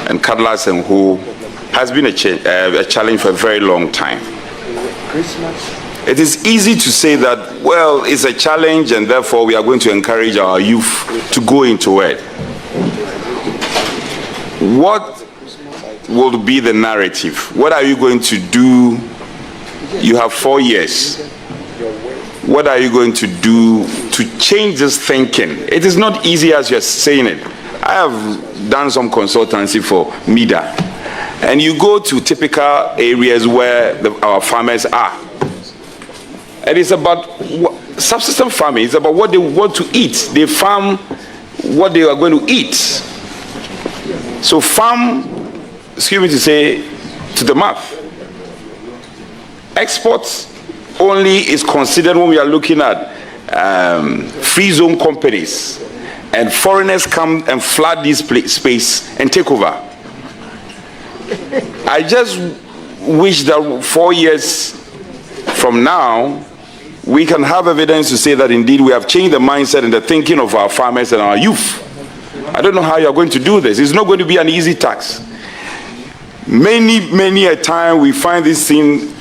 and cutlass and hoe has been a challenge for a very long time. It is easy to say that, well, it's a challenge and therefore we are going to encourage our youth to go into it. What will be the narrative? What are you going to do? You have 4 years. What are you going to do to change this thinking? It is not easy as you're saying it. I have done some consultancy for MIDA, and you go to typical areas where our farmers are. And it's about subsistence farming. It's about what they want to eat. They farm what they are going to eat. So farm, excuse me to say, to the mouth. Exports only is considered when we are looking at free zone companies, and foreigners come and flood this space and take over. I just wish that 4 years from now, we can have evidence to say that indeed we have changed the mindset and the thinking of our farmers and our youth. I don't know how you're going to do this. It's not going to be an easy task. Many a time we find this thing,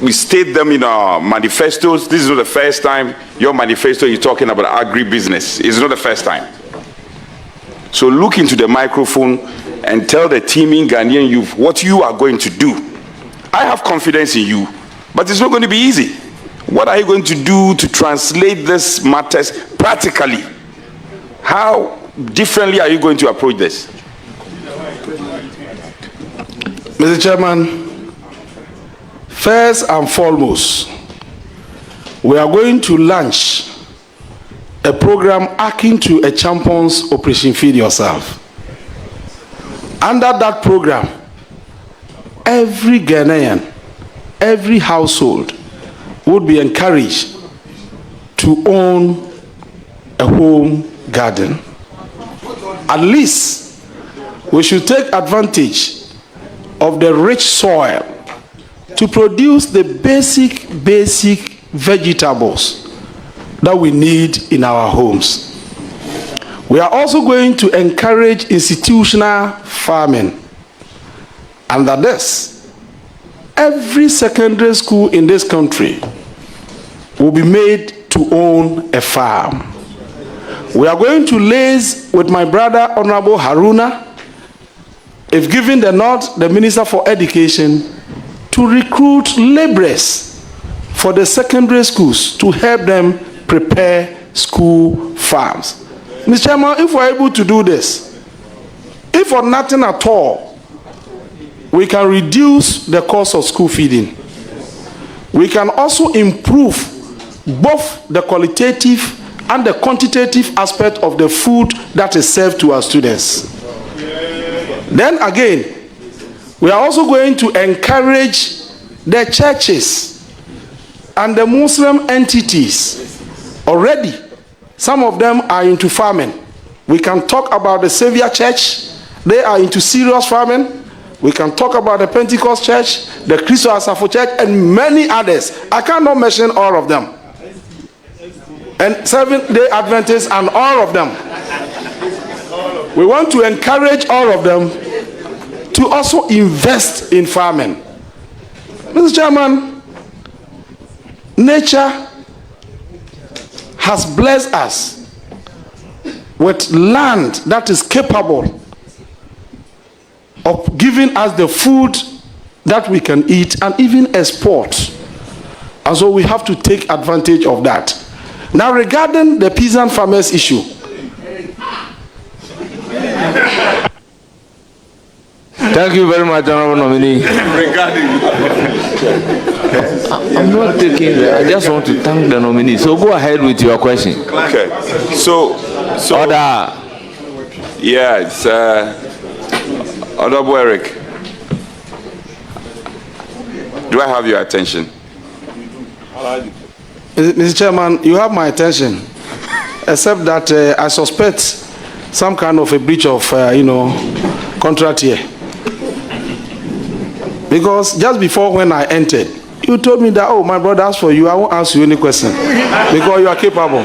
we state them in our manifestos. This is not the first time your manifesto is talking about agribusiness. It's not the first time. So look into the microphone and tell the teeming Ghanaian youth what you are going to do. I have confidence in you, but it's not going to be easy. What are you going to do to translate these matters practically? How differently are you going to approach this? Mr. Chairman, first and foremost, we are going to launch a program akin to a champion's Operation Feed Yourself. Under that program, every Ghanaian, every household would be encouraged to own a home garden. At least we should take advantage of the rich soil to produce the basic vegetables that we need in our homes. We are also going to encourage institutional farming. Under this, every secondary school in this country will be made to own a farm. We are going to liaise with my brother, Honorable Haruna, if given the nod, the Minister for Education, to recruit laborers for the secondary schools to help them prepare school farms. Mr. Chairman, if we're able to do this, if for nothing at all, we can reduce the cost of school feeding. We can also improve both the qualitative and the quantitative aspect of the food that is served to our students. Then again, we are also going to encourage the churches and the Muslim entities. Already, some of them are into farming. We can talk about the Savior Church. They are into serious farming. We can talk about the Pentecost Church, the Christo Asafo Church, and many others. I cannot mention all of them. And Seventh-day Adventists and all of them. We want to encourage all of them to also invest in farming. Mr. Chairman, nature has blessed us with land that is capable of giving us the food that we can eat and even export. And so we have to take advantage of that. Now, regarding the peasant farmers issue, thank you very much, Honorable Nominee. I'm not taking that. I just want to thank the nominee. So go ahead with your question. Okay. So Order. Yeah, it's Honorable Eric. Do I have your attention? Mr. Chairman, you have my attention, except that I suspect some kind of a breach of, contract here. Because just before when I entered, you told me that, oh, my brother asked for you, I won't ask you any question, because you are capable.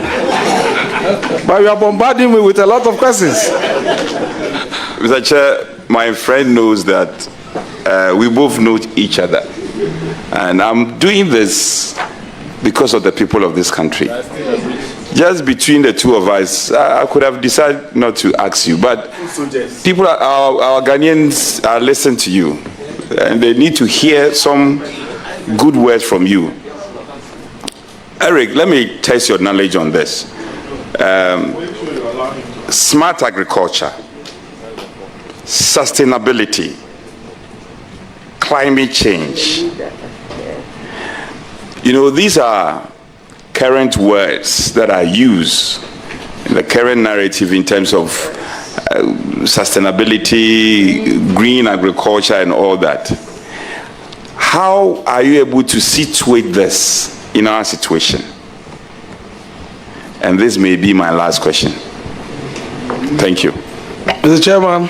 But you are bombarding me with a lot of questions. Mr. Chair, my friend knows that we both know each other. And I'm doing this because of the people of this country. Just between the two of us, I could have decided not to ask you, but people, our Ghanaians are listening to you, and they need to hear some good words from you. Eric, let me test your knowledge on this. Smart agriculture, sustainability, climate change. These are current words that are used in the current narrative in terms of sustainability, green agriculture, and all that. How are you able to situate this in our situation? And this may be my last question. Thank you. Mr. Chairman,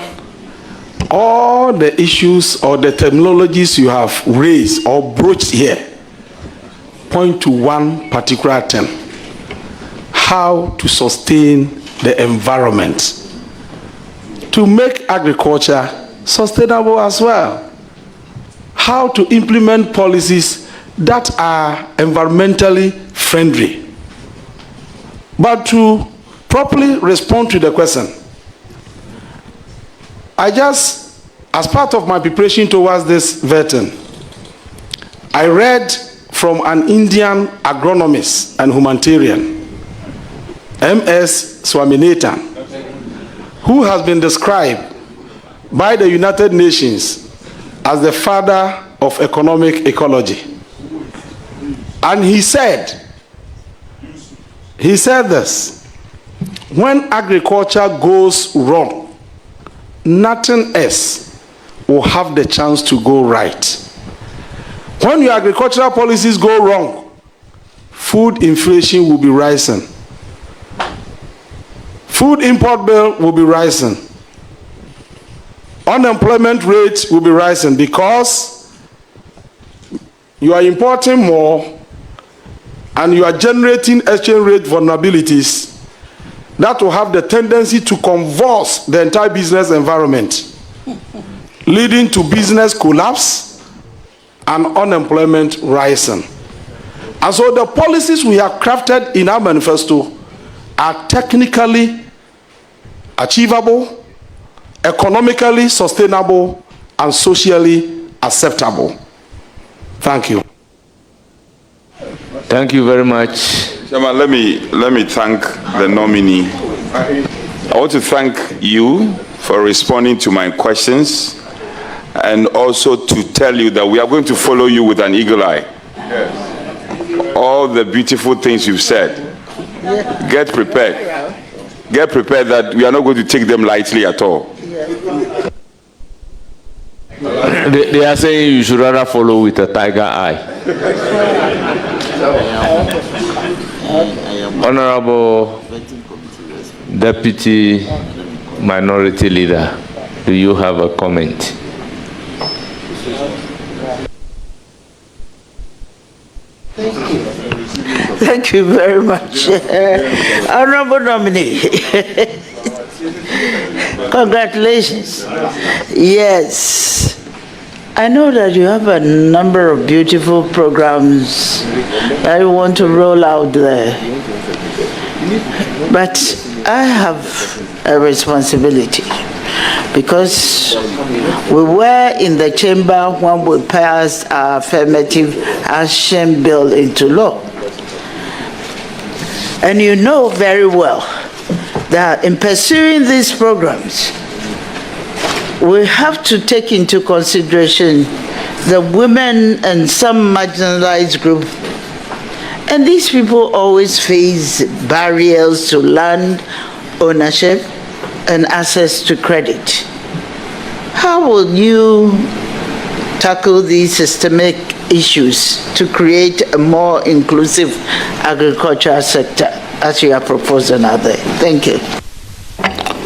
all the issues or the terminologies you have raised or broached here point to one particular term: how to sustain the environment, to make agriculture sustainable as well, how to implement policies that are environmentally friendly. But to properly respond to the question, I just, as part of my preparation towards this vetting, I read from an Indian agronomist and humanitarian, M.S. Swaminathan, who has been described by the United Nations as the father of economic ecology. And he said this: when agriculture goes wrong, nothing else will have the chance to go right. When your agricultural policies go wrong, food inflation will be rising. Food import bill will be rising. Unemployment rate will be rising because you are importing more and you are generating exchange rate vulnerabilities, that will have the tendency to convulse the entire business environment, leading to business collapse and unemployment rising. And so the policies we have crafted in our manifesto are technically achievable, economically sustainable, and socially acceptable. Thank you. Thank you very much. Chairman, let me thank the nominee. I want to thank you for responding to my questions, and also to tell you that we are going to follow you with an eagle eye. Yes. All the beautiful things you've said, get prepared. Get prepared that we are not going to take them lightly at all. They are saying you should rather follow with a tiger eye. Honorable Deputy Minority Leader, do you have a comment? Thank you very much. Honorable nominee. Congratulations. Yes. I know that you have a number of beautiful programs that you want to roll out there. But I have a responsibility, because we were in the chamber when we passed our affirmative action bill into law. And you know very well that in pursuing these programs, we have to take into consideration the women and some marginalized group. And these people always face barriers to land ownership and access to credit. How will you tackle these systemic issues to create a more inclusive agricultural sector as you are proposing out there? Thank you.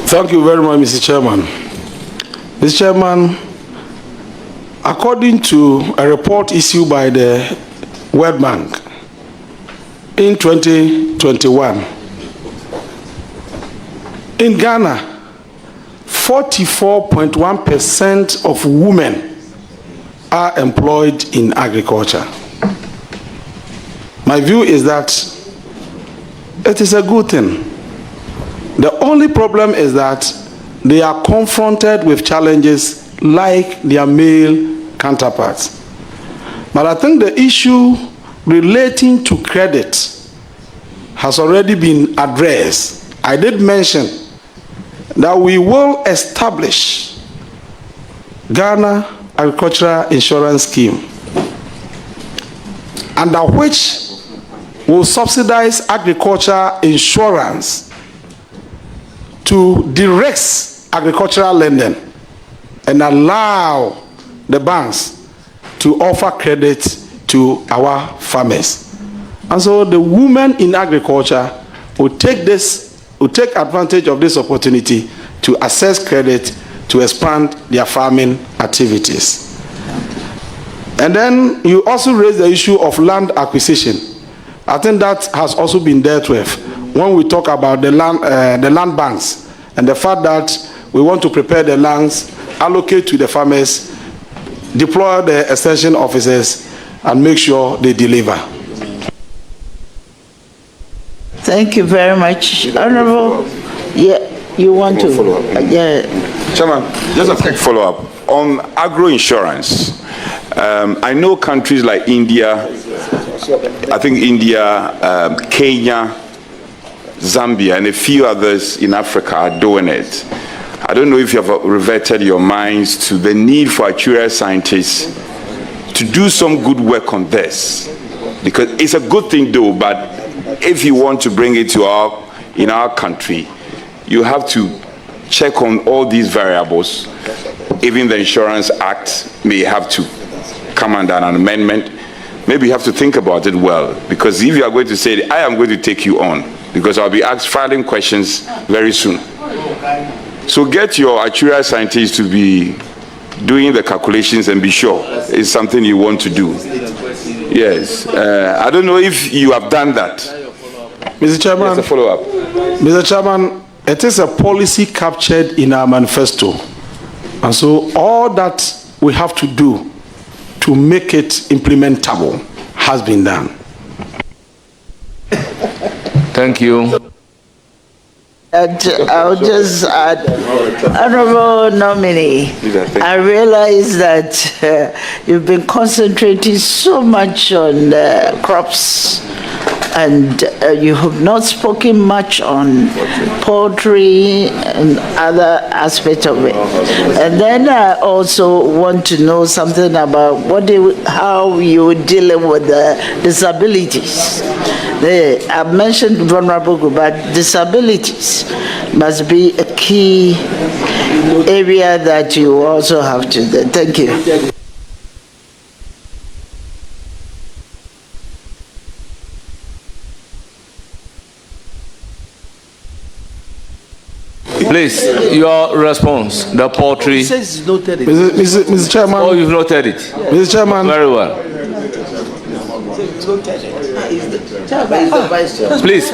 Thank you very much, Mr. Chairman. Mr. Chairman, according to a report issued by the World Bank in 2021, in Ghana, 44.1% of women are employed in agriculture. My view is that it is a good thing. The only problem is that they are confronted with challenges like their male counterparts. But I think the issue relating to credit has already been addressed. I did mention that we will establish Ghana Agricultural Insurance Scheme, under which will subsidize agriculture insurance to de-risk agricultural lending and allow the banks to offer credit to our farmers. And so the women in agriculture will take advantage of this opportunity to access credit to expand their farming activities. And then you also raise the issue of land acquisition. I think that has also been dealt with when we talk about the land banks and the fact that we want to prepare the lands, allocate to the farmers, deploy the extension officers, and make sure they deliver. Thank you very much. Honorable, you want to follow up? Chairman, just a quick follow-up on agro-insurance. I know countries like India, I think India, Kenya, Zambia, and a few others in Africa are doing it. I don't know if you have reverted your minds to the need for actuarial scientists to do some good work on this, because it's a good thing though, but if you want to bring it to in our country, you have to check on all these variables. Even the Insurance Act may have to come under an amendment. Maybe you have to think about it well, because if you are going to say, I am going to take you on, because I'll be filing questions very soon. So get your actuarial scientists to be doing the calculations and be sure it's something you want to do. Yes. I don't know if you have done that. Mr. Chairman, yes, a follow-up. Mr. Chairman, it is a policy captured in our manifesto. And so all that we have to do to make it implementable has been done. Thank you. I'll just add, Honorable Nominee, I realize that you've been concentrating so much on crops, and you have not spoken much on poultry and other aspects of it. And then I also want to know something about how you're dealing with the disabilities. I've mentioned vulnerable group, but disabilities must be a key area that you also have to do. Thank you. Please, your response, the poultry. Mr. Chairman. Oh, you've noted it. Mr. Chairman. Very well. Please.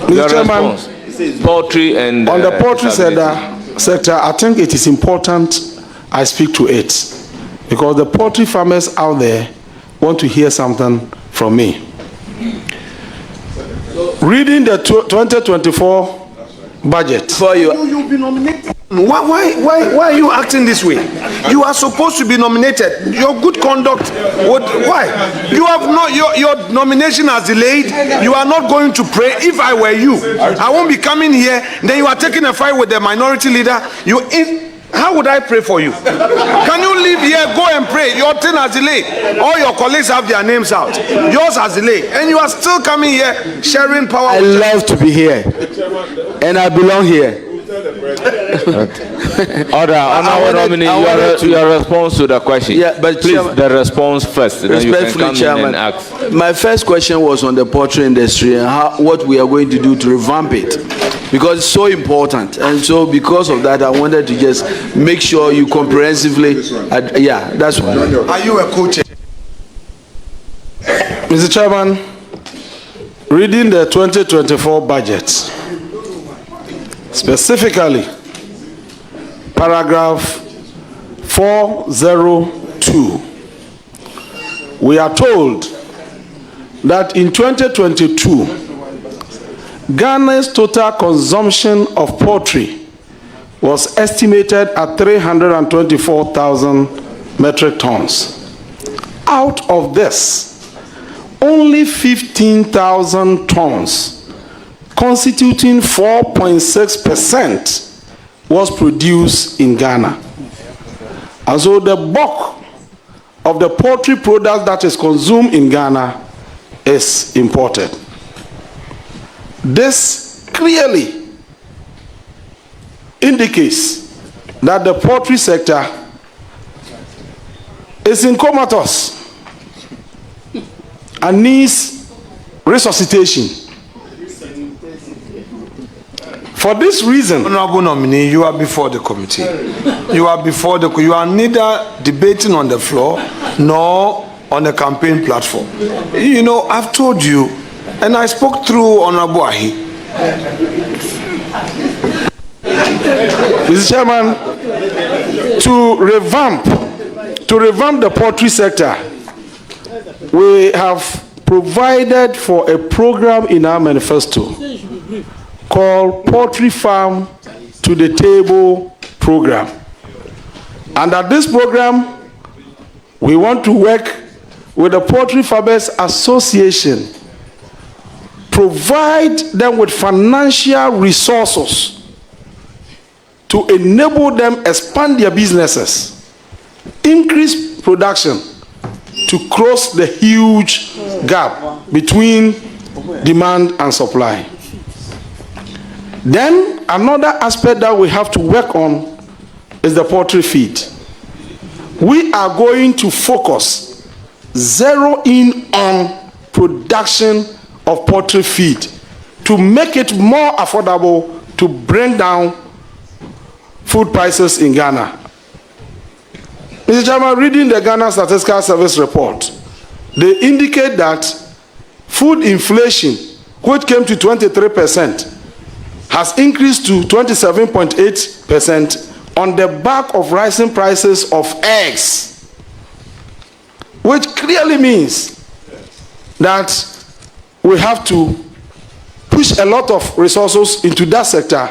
Mr. Chairman, poultry and on the poultry sector, I think it is important I speak to it, because the poultry farmers out there want to hear something from me. Reading the 2024 budget. You'll be nominated. Why are you acting this way? You are supposed to be nominated. Your good conduct. Why? You have not. Your nomination has delayed. You are not going to pray. If I were you, I won't be coming here. Then you are taking a fight with the minority leader. How would I pray for you? Can you leave here, go and pray? Your thing has delayed. All your colleagues have their names out. Yours has delayed. And you are still coming here sharing power. I love to be here. And I belong here. Honorable Nominee, your response to the question. Yeah, but please, Chairman, the response first. Then you can come Chairman, in and ask. My first question was on the poultry industry and what we are going to do to revamp it, because it's so important. And so because of that, I wanted to just make sure you comprehensively. Yeah, that's why. Are you a coach? Mr. Chairman, reading the 2024 budget, specifically paragraph 402, we are told that in 2022, Ghana's total consumption of poultry was estimated at 324,000 metric tons. Out of this, only 15,000 tons, constituting 4.6%, was produced in Ghana. And so the bulk of the poultry product that is consumed in Ghana is imported. This clearly indicates that the poultry sector is in comatose and needs resuscitation. For this reason, Honorable Nominee, you are before the committee. You are neither debating on the floor nor on the campaign platform. You know, I've told you, and I spoke through Honorable Ahi. Mr. Chairman, to revamp the poultry sector, we have provided for a program in our manifesto called Poultry Farm to the Table Program. Under this program, we want to work with the Poultry Farmers Association, provide them with financial resources to enable them expand their businesses, increase production to cross the huge gap between demand and supply. Then another aspect that we have to work on is the poultry feed. We are going to focus, zero in on production of poultry feed to make it more affordable to bring down food prices in Ghana. Mr. Chairman, reading the Ghana Statistical Service report, they indicate that food inflation which came to 23%, has increased to 27.8% on the back of rising prices of eggs, which clearly means that we have to push a lot of resources into that sector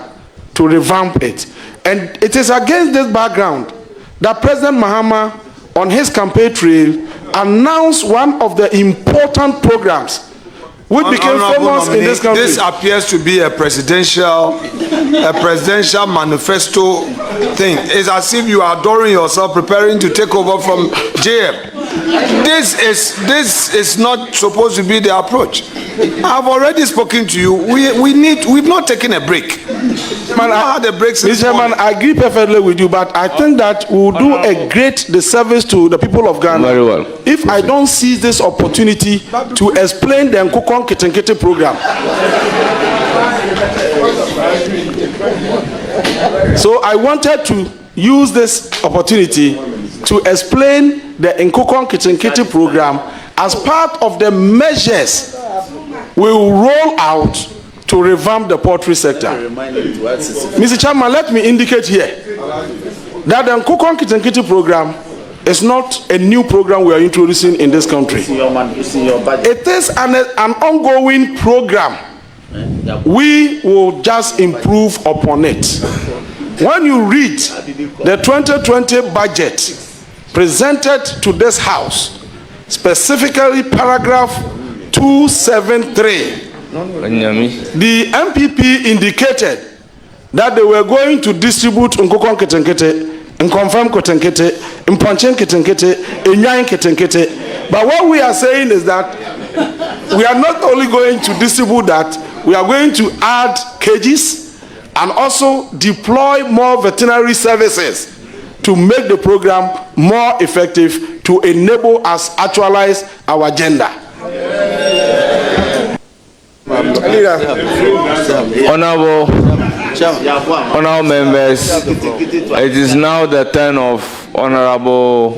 to revamp it. And it is against this background that President Mahama, on his campaign trail, announced one of the important programs which became famous in this country. This appears to be a presidential manifesto thing. It's as if you are adoring yourself, preparing to take over from JM. This is not supposed to be the approach. I've already spoken to you. We've not taken a break. Man, I had a break since Mr. Man, I agree perfectly with you, but I think that we will do a great disservice to the people of Ghana. Very well. If I don't seize this opportunity to explain the Nkukon Kitenkete program. So I wanted to use this opportunity to explain the Nkukon Kitenkete program as part of the measures we will roll out to revamp the poultry sector. Mr. Chairman, let me indicate here that the Nkukon Kitenkete program is not a new program we are introducing in this country. It is an ongoing program. We will just improve upon it. When you read the 2020 budget presented to this House, specifically paragraph 273, the MPP indicated that they were going to distribute Nkukon Kitenkete, Nkonfam Kitenkete, Mponchen Kitenkete, Enyan Kitenkete. But what we are saying is that we are not only going to distribute that, we are going to add cages and also deploy more veterinary services to make the program more effective to enable us actualize our agenda. Honorable members, it is now the turn of Honorable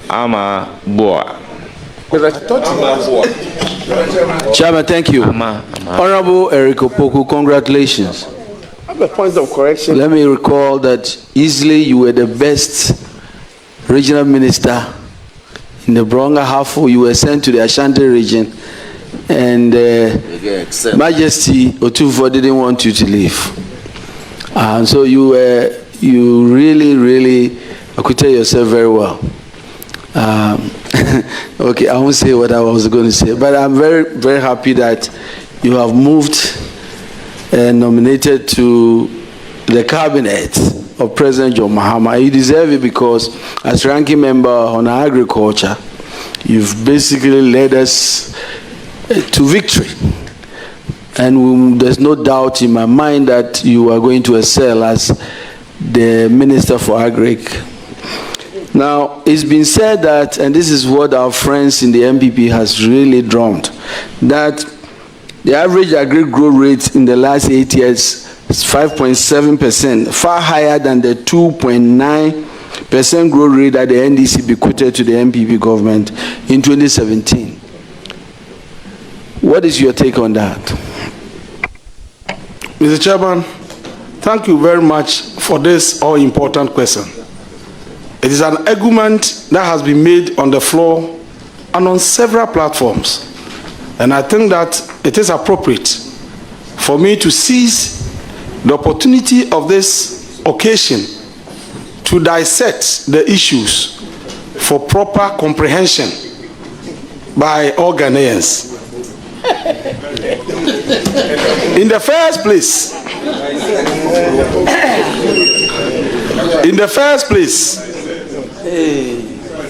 Ama Boa. Chairman, thank you. Honorable Eric Opoku, congratulations. I have a point of correction. Let me recall that easily you were the best regional minister in the Bronga Hafu. You were sent to the Ashanti region, and Majesty Otufo didn't want you to leave. So you really acquitted yourself very well. Okay, I won't say what I was going to say, but I'm very, very happy that you have moved and nominated to the cabinet of President John Mahama. You deserve it because as ranking member on agriculture, you've basically led us to victory. And there's no doubt in my mind that you are going to excel as the Minister for Agric. Now, it's been said that, and this is what our friends in the MPP has really drummed, that the average agri growth rate in the last 8 years is 5.7%, far higher than the 2.9% growth rate that the NDC bequeathed to the MPP government in 2017. What is your take on that? Mr. Chairman, thank you very much for this all-important question. It is an argument that has been made on the floor and on several platforms. And I think that it is appropriate for me to seize the opportunity of this occasion to dissect the issues for proper comprehension by all Ghanaians. In the first place,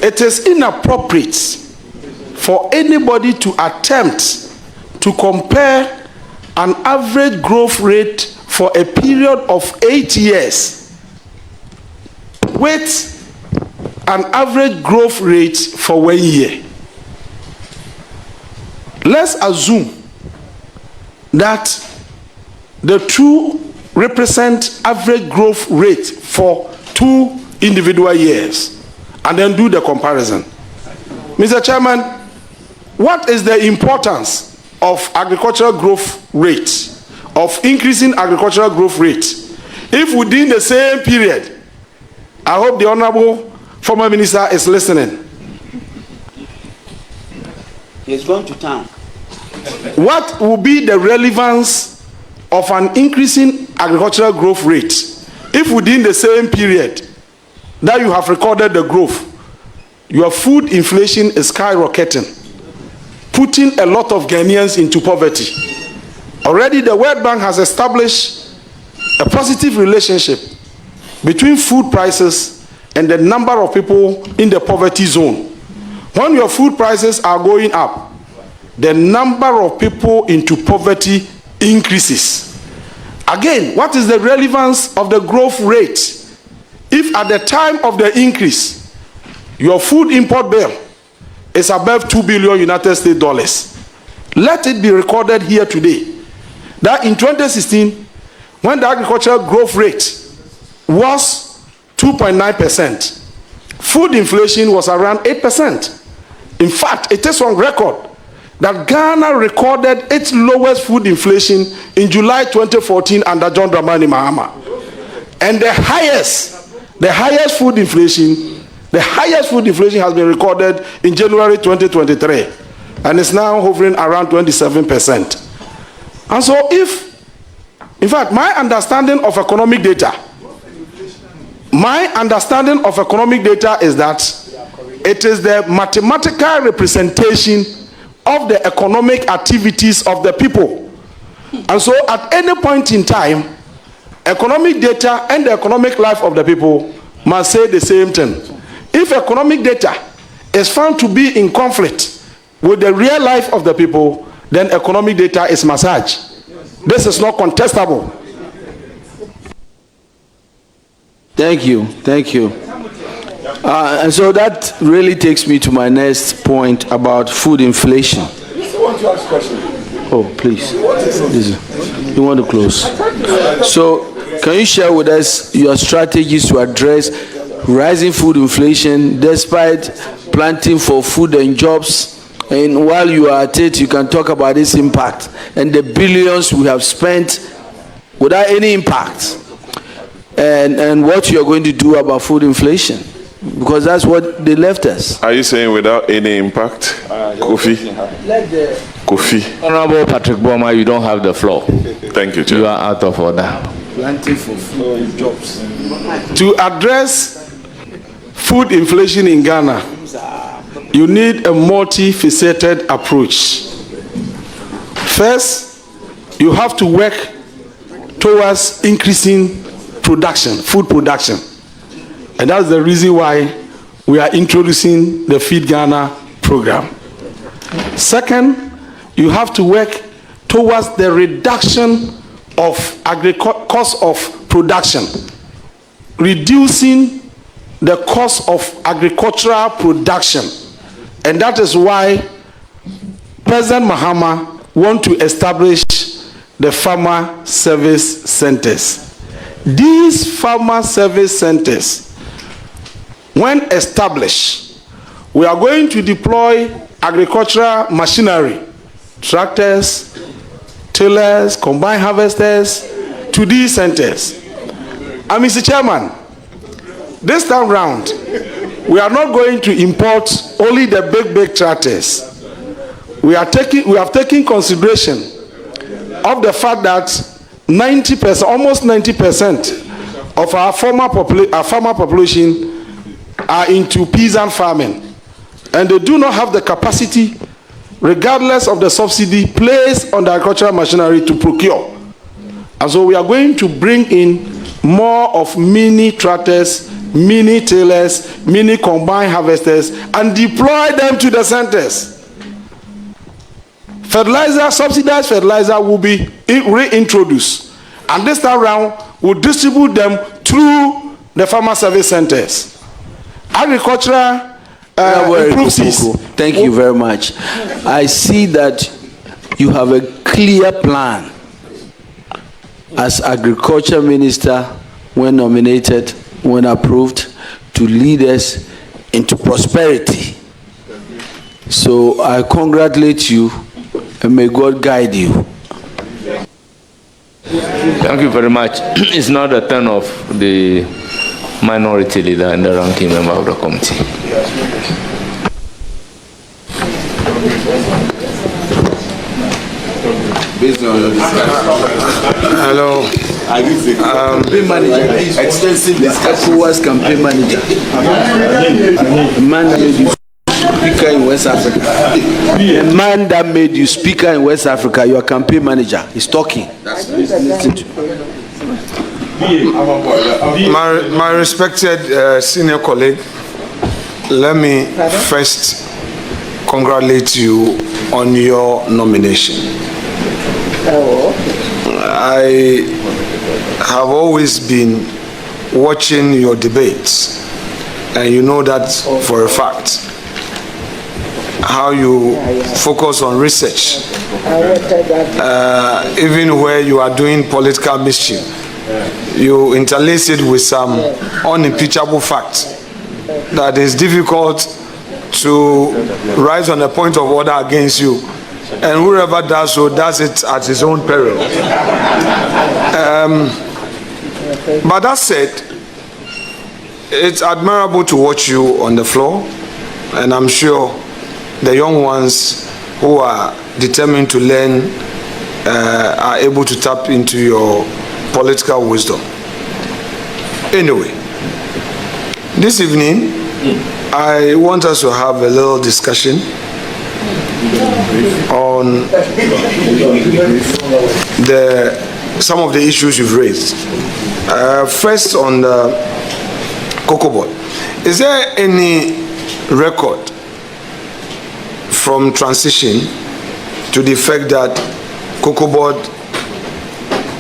it is inappropriate for anybody to attempt to compare an average growth rate for a period of 8 years with an average growth rate for 1 year. Let's assume that the two represent average growth rate for 2 individual years, and then do the comparison. Mr. Chairman, what is the importance of agricultural growth rate, of increasing agricultural growth rate, if within the same period, I hope the Honorable former Minister is listening. He's going to town. What will be the relevance of an increasing agricultural growth rate if within the same period that you have recorded the growth, your food inflation is skyrocketing, putting a lot of Ghanaians into poverty? Already the World Bank has established a positive relationship between food prices and the number of people in the poverty zone. When your food prices are going up, the number of people into poverty increases. Again, what is the relevance of the growth rate if at the time of the increase, your food import bill is above $2 billion United States dollars? Let it be recorded here today that in 2016, when the agricultural growth rate was 2.9%, food inflation was around 8%. In fact, it is on record that Ghana recorded its lowest food inflation in July 2014 under John Dramani Mahama. And the highest food inflation has been recorded in January 2023, and is now hovering around 27%. And so in fact, my understanding of economic data is that it is the mathematical representation of the economic activities of the people. And so at any point in time, economic data and the economic life of the people must say the same thing. If economic data is found to be in conflict with the real life of the people, then economic data is massaged. This is not contestable. Thank you. And so that really takes me to my next point about food inflation. I want to ask a question. Oh, please. You want to close. So, can you share with us your strategies to address rising food inflation despite planting for food and jobs? And while you are at it, you can talk about its impact and the billions we have spent without any impact, and what you are going to do about food inflation, because that's what they left us. Are you saying without any impact? Kofi? Kofi. Honorable Patrick Boma, you don't have the floor. Thank you, Chair. You are out of order. Planting for food and jobs. To address food inflation in Ghana, you need a multifaceted approach. First, you have to work towards increasing production, food production. And that's the reason why we are introducing the Feed Ghana program. Second, you have to work towards the reduction of cost of production, reducing the cost of agricultural production. And that is why President Mahama wants to establish the farmer service centers. These farmer service centers, when established, we are going to deploy agricultural machinery, tractors, tillers, combine harvesters, to these centers. And Mr. Chairman, this time round, we are not going to import only the big tractors. We have taken consideration of the fact that 90%, almost 90% of our farmer population are into peasant farming, and they do not have the capacity, regardless of the subsidy placed on the agricultural machinery, to procure. And so we are going to bring in more of mini tractors, mini tillers, mini combine harvesters, and deploy them to the centers. Subsidized fertilizer will be reintroduced, and this time around we'll distribute them through the farmer service centers. Agricultural improvements. Thank you very much. I see that you have a clear plan as Agriculture Minister when nominated, when approved, to lead us into prosperity. So I congratulate you and may God guide you. Thank you very much. It's now the turn of the minority leader and the ranking member of the committee. Based on your discussion. Hello. Campaign manager, extensive discussion. Who was campaign manager? Man that made you speaker in West Africa. A man that made you speaker in West Africa, your campaign manager, is talking. Listen to. My respected senior colleague, let me first congratulate you on your nomination. I have always been watching your debates, and you know that for a fact, how you focus on research, even where you are doing political mischief, you interlace it with some unimpeachable facts that is difficult to rise on a point of order against you. And whoever does so does it at his own peril. But that said, it's admirable to watch you on the floor, and I'm sure the young ones who are determined to learn are able to tap into your political wisdom. Anyway, this evening, I want us to have a little discussion on some of the issues you've raised. First, on the cocoa board. Is there any record from transition to the fact that cocoa board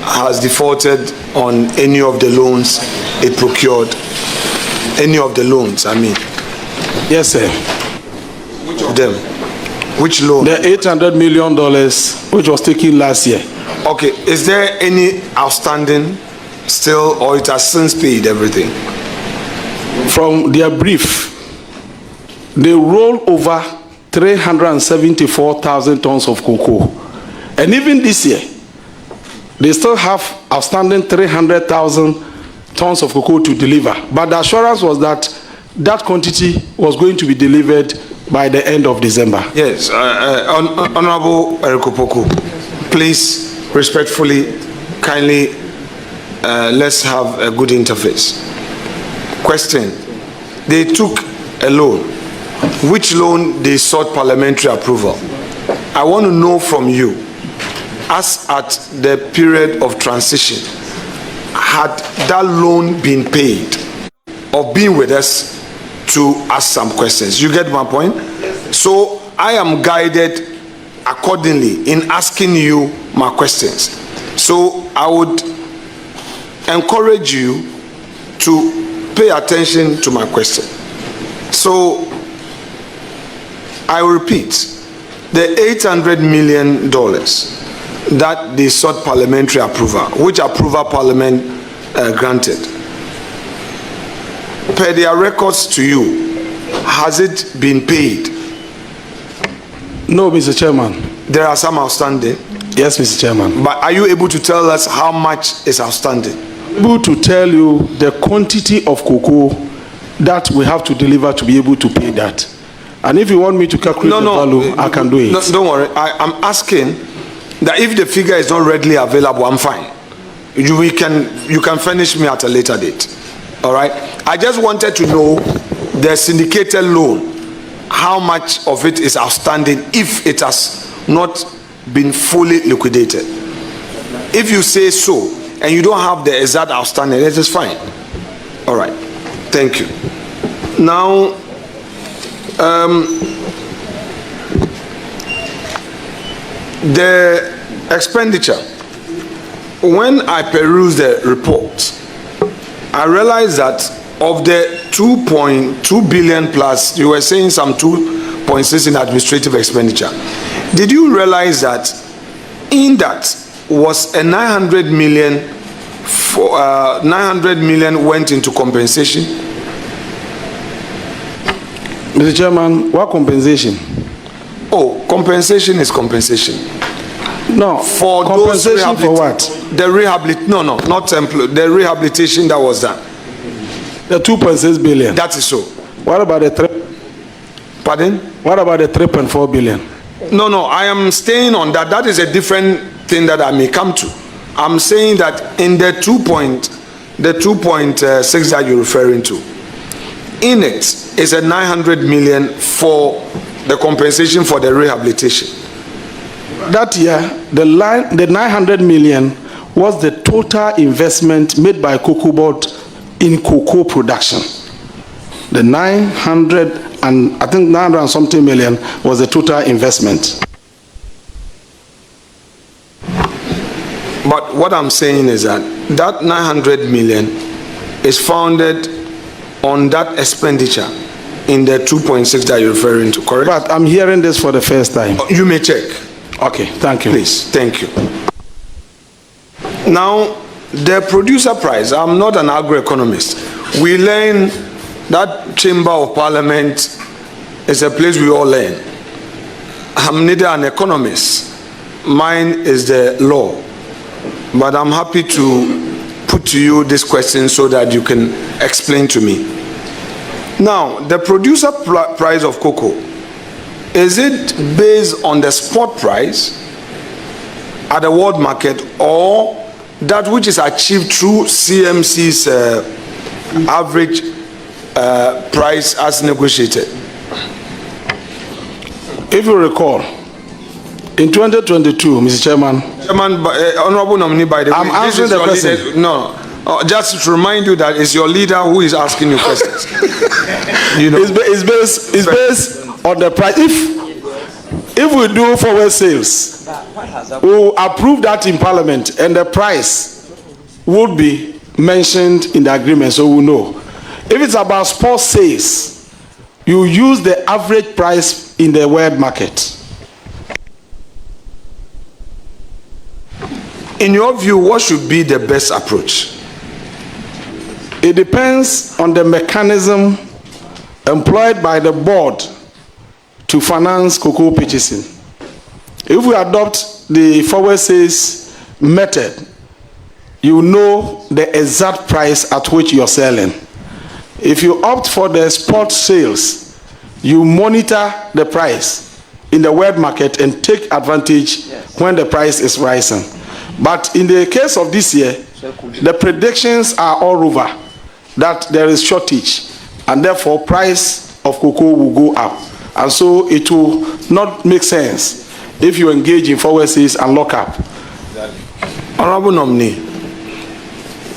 has defaulted on any of the loans it procured? Any of the loans, I mean? Yes, sir. Which of them? Which loan? The $800 million which was taken last year. Okay, is there any outstanding still, or it has since paid everything? From their brief, they roll over 374,000 tons of cocoa. And even this year, they still have outstanding 300,000 tons of cocoa to deliver. But the assurance was that that quantity was going to be delivered by the end of December. Yes, Honorable Opoku, please, respectfully, kindly, let's have a good interface. Question, they took a loan. Which loan they sought parliamentary approval? I want to know from you, as at the period of transition, had that loan been paid or been with us to ask some questions? You get my point? So I am guided accordingly in asking you my questions. So I would encourage you to pay attention to my question. So I repeat, the $800 million that they sought parliamentary approval, which approval Parliament granted, per their records to you, has it been paid? No, Mr. Chairman. There are some outstanding? Yes, Mr. Chairman. But are you able to tell us how much is outstanding? Able to tell you the quantity of cocoa that we have to deliver to be able to pay that. And if you want me to calculate the value, I can do it. No, don't worry. I'm asking that if the figure is not readily available, I'm fine. You can furnish me at a later date. All right? I just wanted to know the syndicated loan, how much of it is outstanding if it has not been fully liquidated. If you say so, and you don't have the exact outstanding, it is fine. All right. Thank you. Now, the expenditure. When I perused the report, I realized that of the 2.2 billion plus, you were saying some 2.6 in administrative expenditure. Did you realize that in that was a 900 million for 900 million went into compensation? Mr. Chairman, what compensation? Oh, compensation is compensation. No, for compensation for what? The the rehabilitation that was done. The 2.6 billion. That is so. What about the 3? Pardon? What about the 3.4 billion? No, I am staying on that. That is a different thing that I may come to. I'm saying that in the 2.6 that you're referring to, in it is a 900 million for the compensation for the rehabilitation. That year, the 900 million was the total investment made by Cocoa Board in cocoa production. The 900 and I think 900 and something million was the total investment. But what I'm saying is that 900 million is founded on that expenditure in the 2.6 that you're referring to, correct? But I'm hearing this for the first time. You may check. Okay, thank you. Please, thank you. Now, the producer price, I'm not an agroeconomist. We learn that Chamber of Parliament is a place we all learn. I'm neither an economist. Mine is the law. But I'm happy to put to you this question so that you can explain to me. Now, the producer price of cocoa, is it based on the spot price at the world market or that which is achieved through CMC's average price as negotiated? If you recall, in 2022, Mr. Chairman, Honorable Nominee, by the way, I'm answering the question. Just to remind you that it's your leader who is asking you questions. It's based on the price. If we do forward sales, we will approve that in Parliament, and the price would be mentioned in the agreement, so we know. If it's about spot sales, you use the average price in the world market. In your view, what should be the best approach? It depends on the mechanism employed by the board to finance cocoa purchasing. If we adopt the forward sales method, you know the exact price at which you're selling. If you opt for the spot sales, you monitor the price in the world market and take advantage when the price is rising. But in the case of this year, the predictions are all over that there is shortage, and therefore price of cocoa will go up. And so it will not make sense if you engage in forward sales and lock up. Honorable Nominee,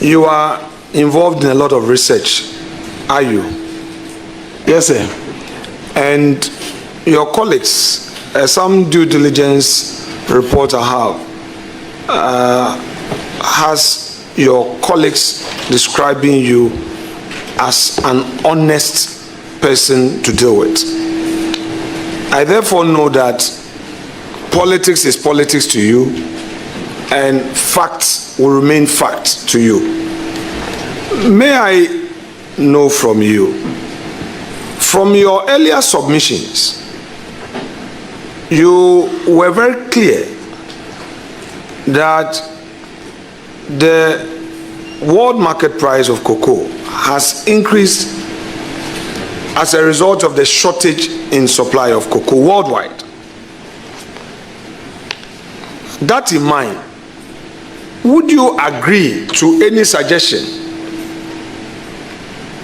you are involved in a lot of research, are you? Yes, sir. And your colleagues, some due diligence report I have, has your colleagues describing you as an honest person to deal with. I therefore know that politics is politics to you, and facts will remain facts to you. May I know from you, from your earlier submissions, you were very clear that the world market price of cocoa has increased as a result of the shortage in supply of cocoa worldwide. That in mind, would you agree to any suggestion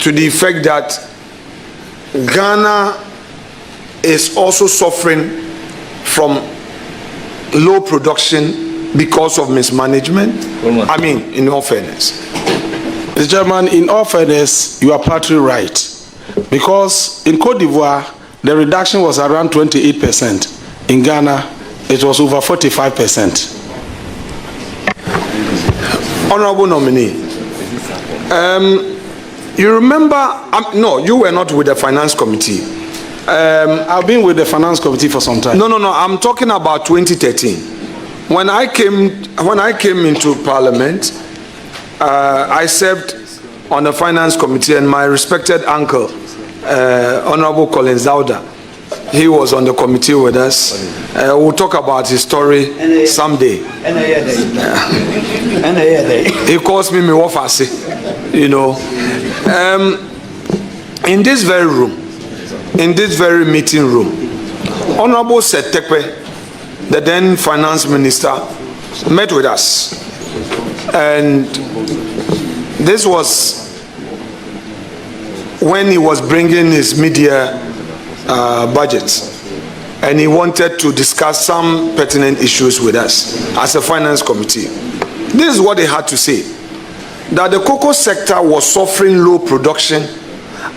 to the effect that Ghana is also suffering from low production because of mismanagement? I mean, in all fairness. Mr. Chairman, in all fairness, you are partly right. Because in Cote d'Ivoire, the reduction was around 28%. In Ghana, it was over 45%. Honorable Nominee, you remember, no, you were not with the Finance Committee. I've been with the Finance Committee for some time. No, I'm talking about 2013. When I came into Parliament, I served on the Finance Committee, and my respected uncle, Honorable Collins Zauda, He was on the committee with us. We'll talk about his story someday. He calls me Miwafasi, you know. In this very room, in this very meeting room, Honorable Setekwe, the then finance minister, met with us. And this was when he was bringing his media budget, and he wanted to discuss some pertinent issues with us as a finance committee. This is what they had to say, that the cocoa sector was suffering low production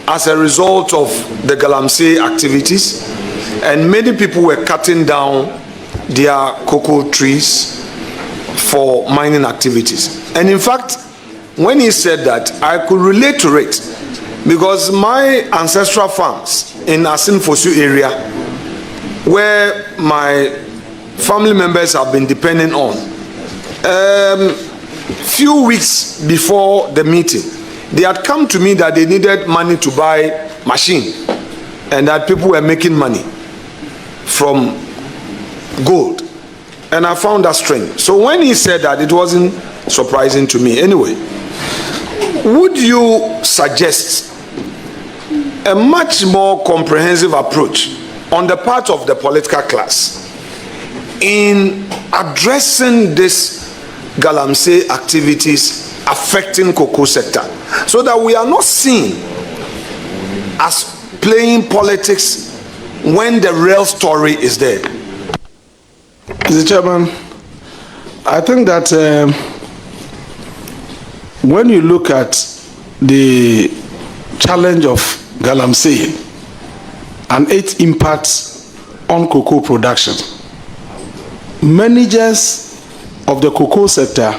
as a result of the Galamsey activities, and many people were cutting down their cocoa trees for mining activities. And in fact, when he said that, I could relate to it, because my ancestral farms in Asin Fosu area, where my family members have been depending on, few weeks before the meeting, they had come to me that they needed money to buy machine, and that people were making money from gold. And I found that strange. So when he said that, it wasn't surprising to me. Anyway, would you suggest a much more comprehensive approach on the part of the political class in addressing this Galamsey activities affecting cocoa sector, so that we are not seen as playing politics when the real story is there? Mr. Chairman, I think that when you look at the challenge of Galamsey and its impact on cocoa production, managers of the cocoa sector,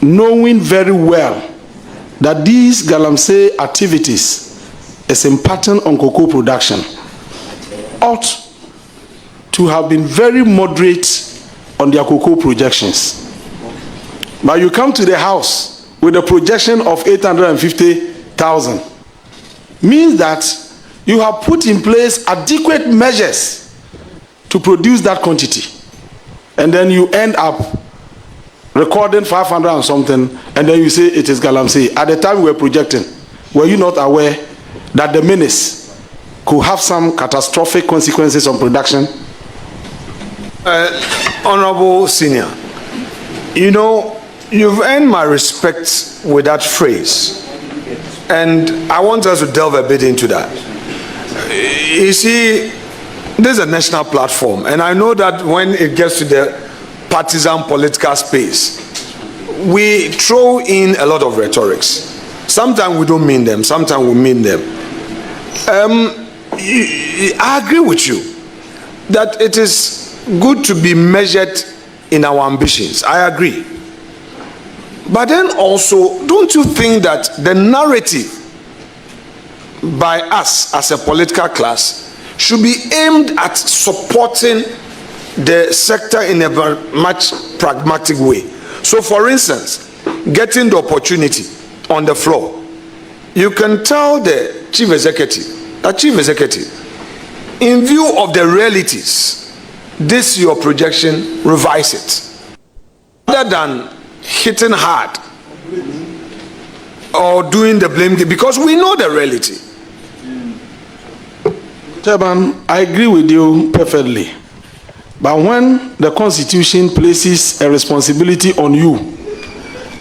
knowing very well that these Galamsey activities is impacting on cocoa production, ought to have been very moderate on their cocoa projections. But you come to the house with a projection of 850,000, means that you have put in place adequate measures to produce that quantity, and then you end up recording 500 and something, and then you say it is Galamsey. At the time we were projecting, were you not aware that the menace could have some catastrophic consequences on production? Honorable Senior, you know, you've earned my respect with that phrase, and I want us to delve a bit into that. You see, this is a national platform, and I know that when it gets to the partisan political space, we throw in a lot of rhetorics. Sometimes we don't mean them, sometimes we mean them. I agree with you that it is good to be measured in our ambitions. I agree. But then also, don't you think that the narrative by us as a political class should be aimed at supporting the sector in a much pragmatic way? So for instance, getting the opportunity on the floor, you can tell the chief executive, in view of the realities, this your projection, revise it. Rather than hitting hard or doing the blame game, because we know the reality. Chairman, I agree with you perfectly. But when the Constitution places a responsibility on you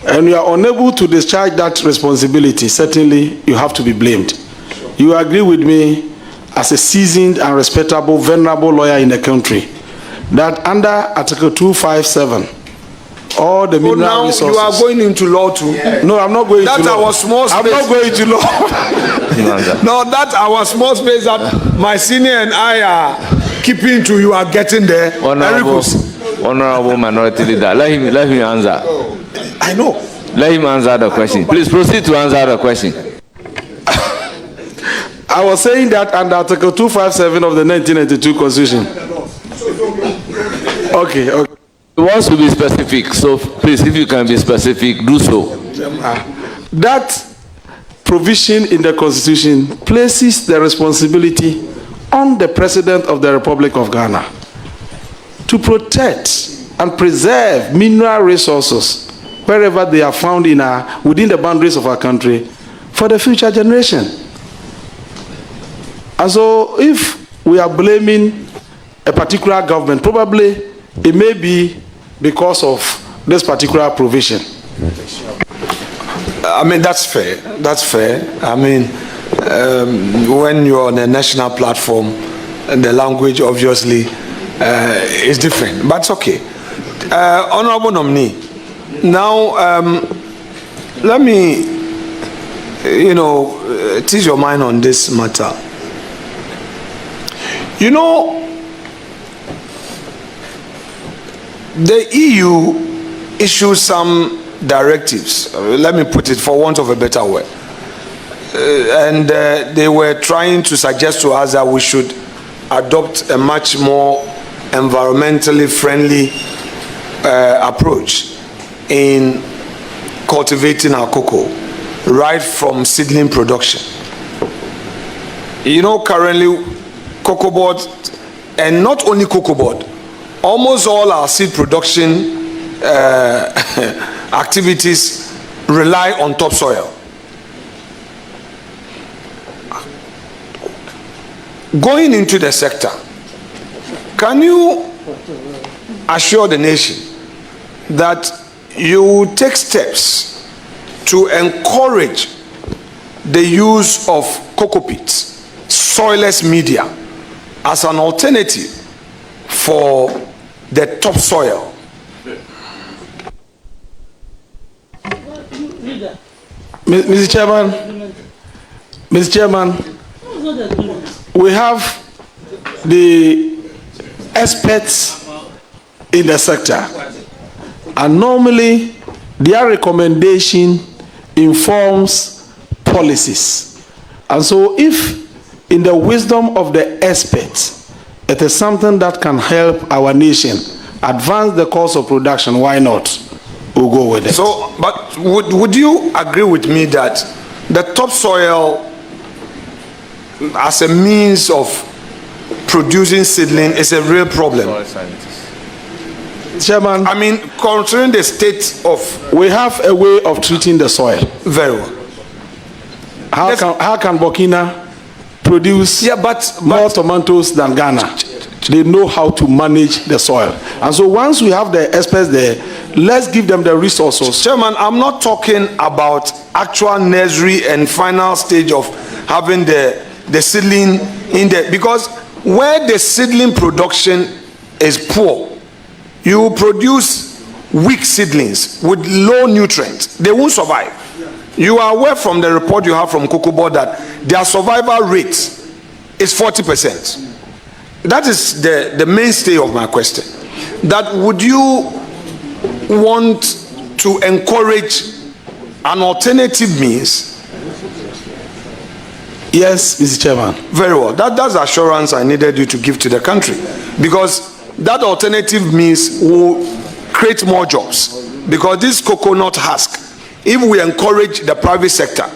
and you are unable to discharge that responsibility, certainly you have to be blamed. You agree with me as a seasoned and respectable, venerable lawyer in the country that under Article 257, all the mineral resources. You are going into law too. No, I'm not going to law. That's our small space. I'm not going to law. No, that's our small space that my senior and I are keeping to. You are getting there. Honorable Minority Leader, let him answer. I know. Let him answer the question. Please proceed to answer the question. I was saying that under Article 257 of the 1992 Constitution. Okay. He wants to be specific, so please, if you can be specific, do so. That provision in the Constitution places the responsibility on the President of the Republic of Ghana to protect and preserve mineral resources wherever they are found within the boundaries of our country for the future generation. And so if we are blaming a particular government, probably it may be because of this particular provision. I mean, that's fair. That's fair. I mean, when you're on a national platform, the language obviously is different, but it's okay. Honorable nominee, now let me, tease your mind on this matter. You know, the EU issues some directives, let me put it for want of a better word, and they were trying to suggest to us that we should adopt a much more environmentally friendly approach in cultivating our cocoa, right from seedling production. You know, currently cocoa board, and not only cocoa board, almost all our seed production activities rely on topsoil. Going into the sector, can you assure the nation that you will take steps to encourage the use of cocoa pits, soilless media, as an alternative for the topsoil? Mr. Chairman, we have the experts in the sector, and normally their recommendation informs policies. And so if in the wisdom of the experts it is something that can help our nation advance the cost of production, why not? We'll go with it. So, but would you agree with me that the topsoil as a means of producing seedling is a real problem? Chairman, I mean, considering the state of... We have a way of treating the soil. Very well. How can Burkina produce more tomatoes than Ghana? They know how to manage the soil. And so once we have the experts there, let's give them the resources. Chairman, I'm not talking about actual nursery and final stage of having the seedling in there, because where the seedling production is poor, you produce weak seedlings with low nutrients. They won't survive. You are aware from the report you have from Cocoa Board that their survival rate is 40%. That is the mainstay of my question. That would you want to encourage an alternative means? Yes, Mr. Chairman. Very well. That's assurance I needed you to give to the country, because that alternative means will create more jobs. Because this coconut husk, if we encourage the private sector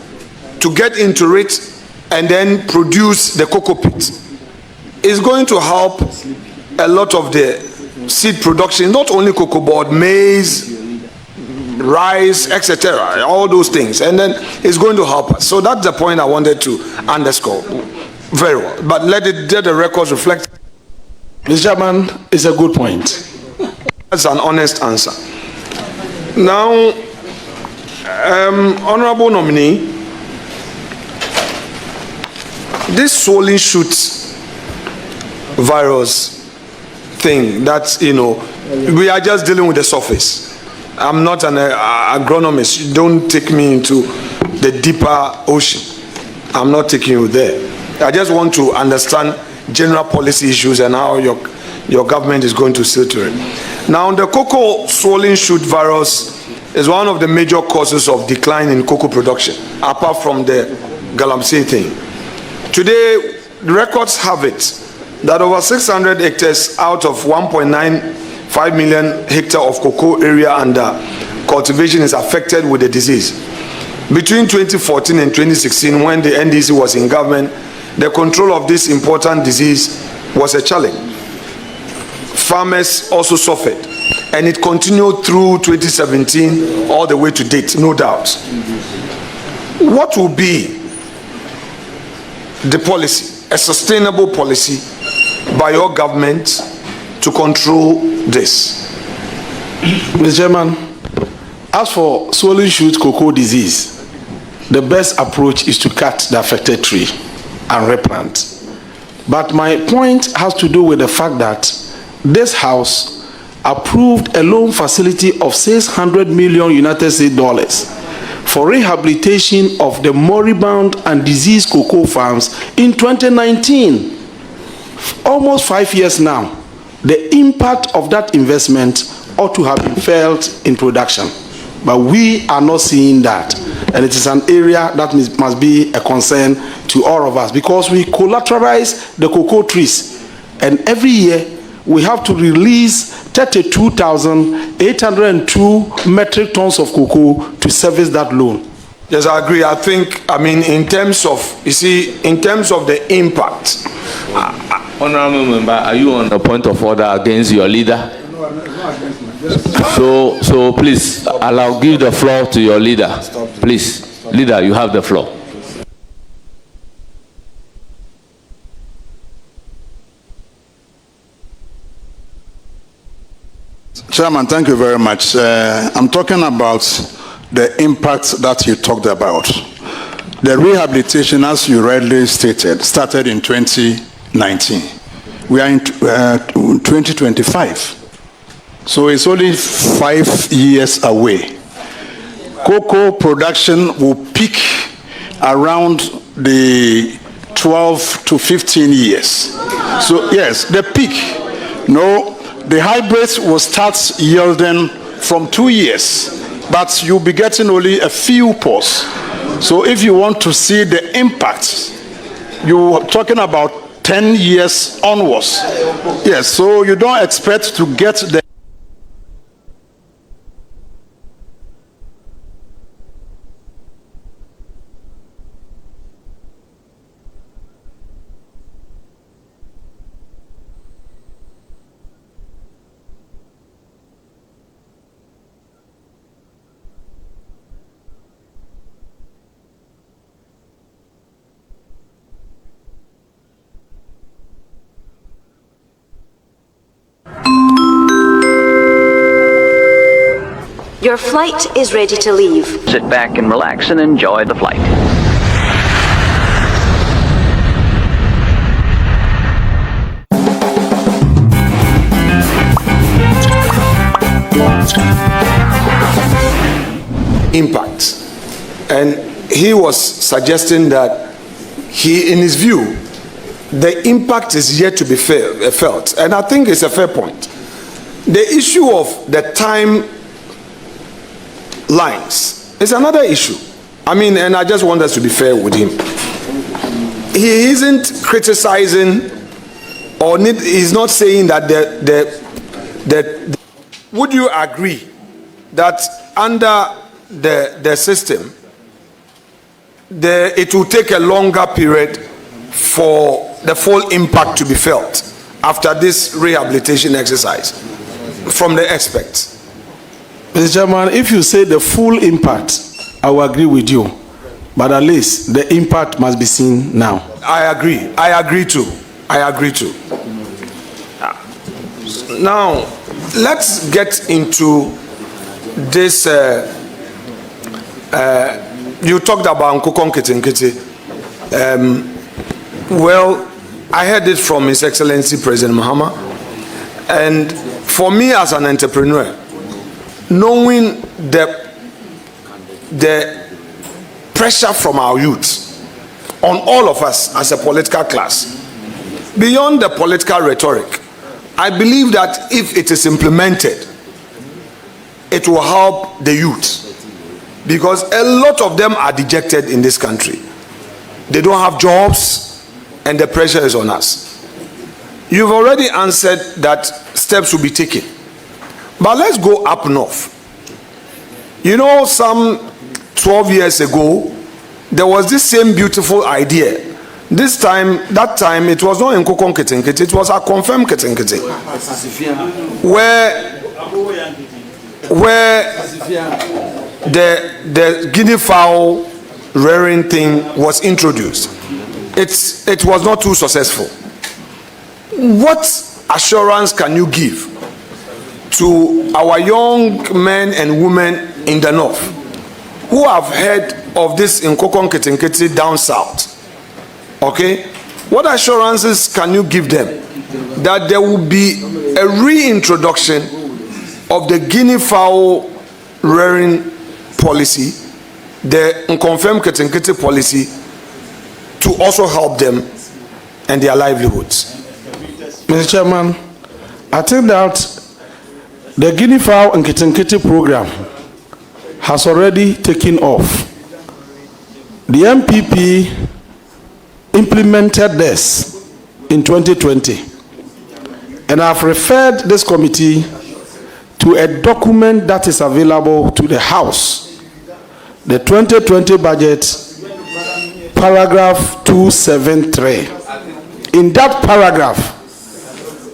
to get into it and then produce the cocoa pit, it's going to help a lot of the seed production, not only cocoa board, maize, rice, etc., all those things, and then it's going to help us. So that's the point I wanted to underscore. Very well, but let the records reflect. Mr. Chairman, it's a good point. That's an honest answer. Now, honorable nominee, this swollen shoot virus thing, that, we are just dealing with the surface. I'm not an agronomist. Don't take me into the deeper ocean. I'm not taking you there. I just want to understand general policy issues and how your government is going to see to it. Now, the cocoa swollen shoot virus is one of the major causes of decline in cocoa production, apart from the galamsey thing. Today, the records have it that over 600 hectares out of 1.95 million hectares of cocoa area under cultivation is affected with the disease. Between 2014 and 2016, when the NDC was in government, the control of this important disease was a challenge. Farmers also suffered, and it continued through 2017 all the way to date, no doubt. What will be the policy, a sustainable policy by your government to control this? Mr. Chairman, as for swollen shoot cocoa disease, the best approach is to cut the affected tree and replant. But my point has to do with the fact that this House approved a loan facility of $600 million United States dollars for rehabilitation of the moribund and diseased cocoa farms in 2019. Almost 5 years now. The impact of that investment ought to have been felt in production. But we are not seeing that. And it is an area that must be a concern to all of us, because we collateralize the cocoa trees. And every year, we have to release 32,802 metric tons of cocoa to service that loan. Yes, I agree. I mean, in terms of, you see, in terms of the impact. Honorable member, are you on a point of order against your leader? So please, give the floor to your leader. Please, leader, you have the floor. Chairman, thank you very much. I'm talking about the impact that you talked about. The rehabilitation, as you rightly stated, started in 2019. We are in 2025. So it's only 5 years away. Cocoa production will peak around the 12 to 15 years. So yes, the peak. No, the hybrids will start yielding from 2 years, but you'll be getting only a few pods. So if you want to see the impact, you're talking about 10 years onwards. Yes, so you don't expect to get the Your flight is ready to leave. Sit back and relax and enjoy the flight. Impact. And he was suggesting that in his view, the impact is yet to be felt. And I think it's a fair point. The issue of the time lines is another issue. I mean, and I just want us to be fair with him. He isn't criticizing, or he's not saying that would you agree that under the system, it will take a longer period for the full impact to be felt after this rehabilitation exercise from the experts? Mr. Chairman, if you say the full impact, I will agree with you. But at least the impact must be seen now. I agree. I agree too. Now, let's get into this. You talked about Nkukon Kitinkiti. Well, I heard it from His Excellency President Mahama. And for me as an entrepreneur, knowing the pressure from our youth on all of us as a political class, beyond the political rhetoric, I believe that if it is implemented, it will help the youth, because a lot of them are dejected in this country. They don't have jobs and the pressure is on us. You've already answered that steps will be taken. But let's go up north. You know, some 12 years ago, there was this same beautiful idea This time, that time, it was not in Nkokon Ketenkete, it was a confirmed Ketenkete. Where the guinea fowl rearing thing was introduced. It was not too successful. What assurance can you give to our young men and women in the north who have heard of this in Nkokon Ketenkete down south? Okay, what assurances can you give them that there will be a reintroduction of the guinea fowl rearing policy, the unconfirmed Ketenkete policy, to also help them and their livelihoods? Mr. Chairman, I think that the guinea fowl and Ketenkete program has already taken off. The MPP implemented this in 2020, and I've referred this committee to a document that is available to the House, the 2020 budget, paragraph 273. In that paragraph,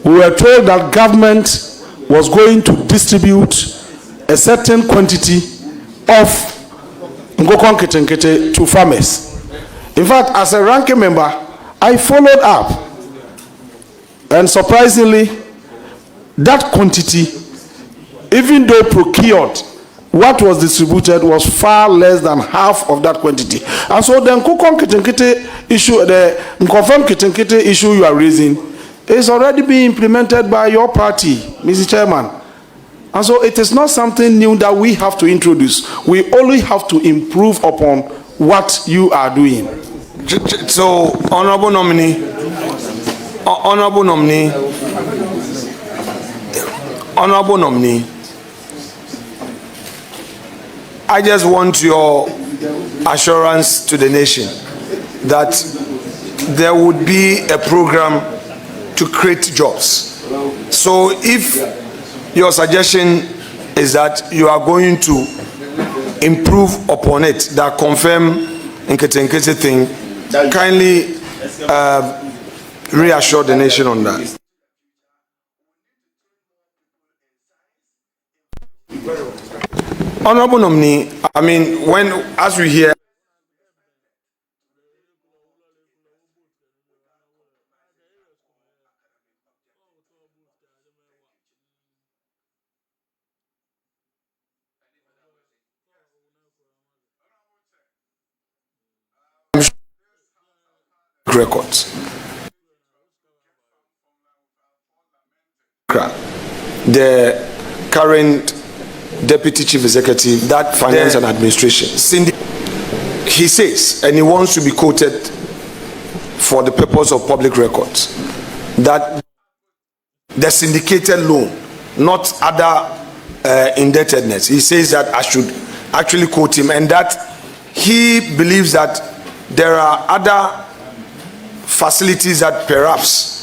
we were told that government was going to distribute a certain quantity of Nkokon Ketenkete to farmers. In fact, as a ranking member, I followed up, and surprisingly, that quantity, even though procured, what was distributed was far less than half of that quantity. And so the Nkokon Ketenkete issue, the unconfirmed Ketenkete issue you are raising, is already being implemented by your party, Mr. Chairman. And so it is not something new that we have to introduce. We only have to improve upon what you are doing. So, honorable nominee, I just want your assurance to the nation that there would be a program to create jobs. So if your suggestion is that you are going to improve upon it, that confirm Nketenkete thing, kindly reassure the nation on that. Honorable nominee, I mean, as we hear records, the current Deputy Chief Executive, that Finance and Administration, he says, and he wants to be quoted for the purpose of public records, that the syndicated loan, not other indebtedness. He says that I should actually quote him, and that he believes that there are other facilities that perhaps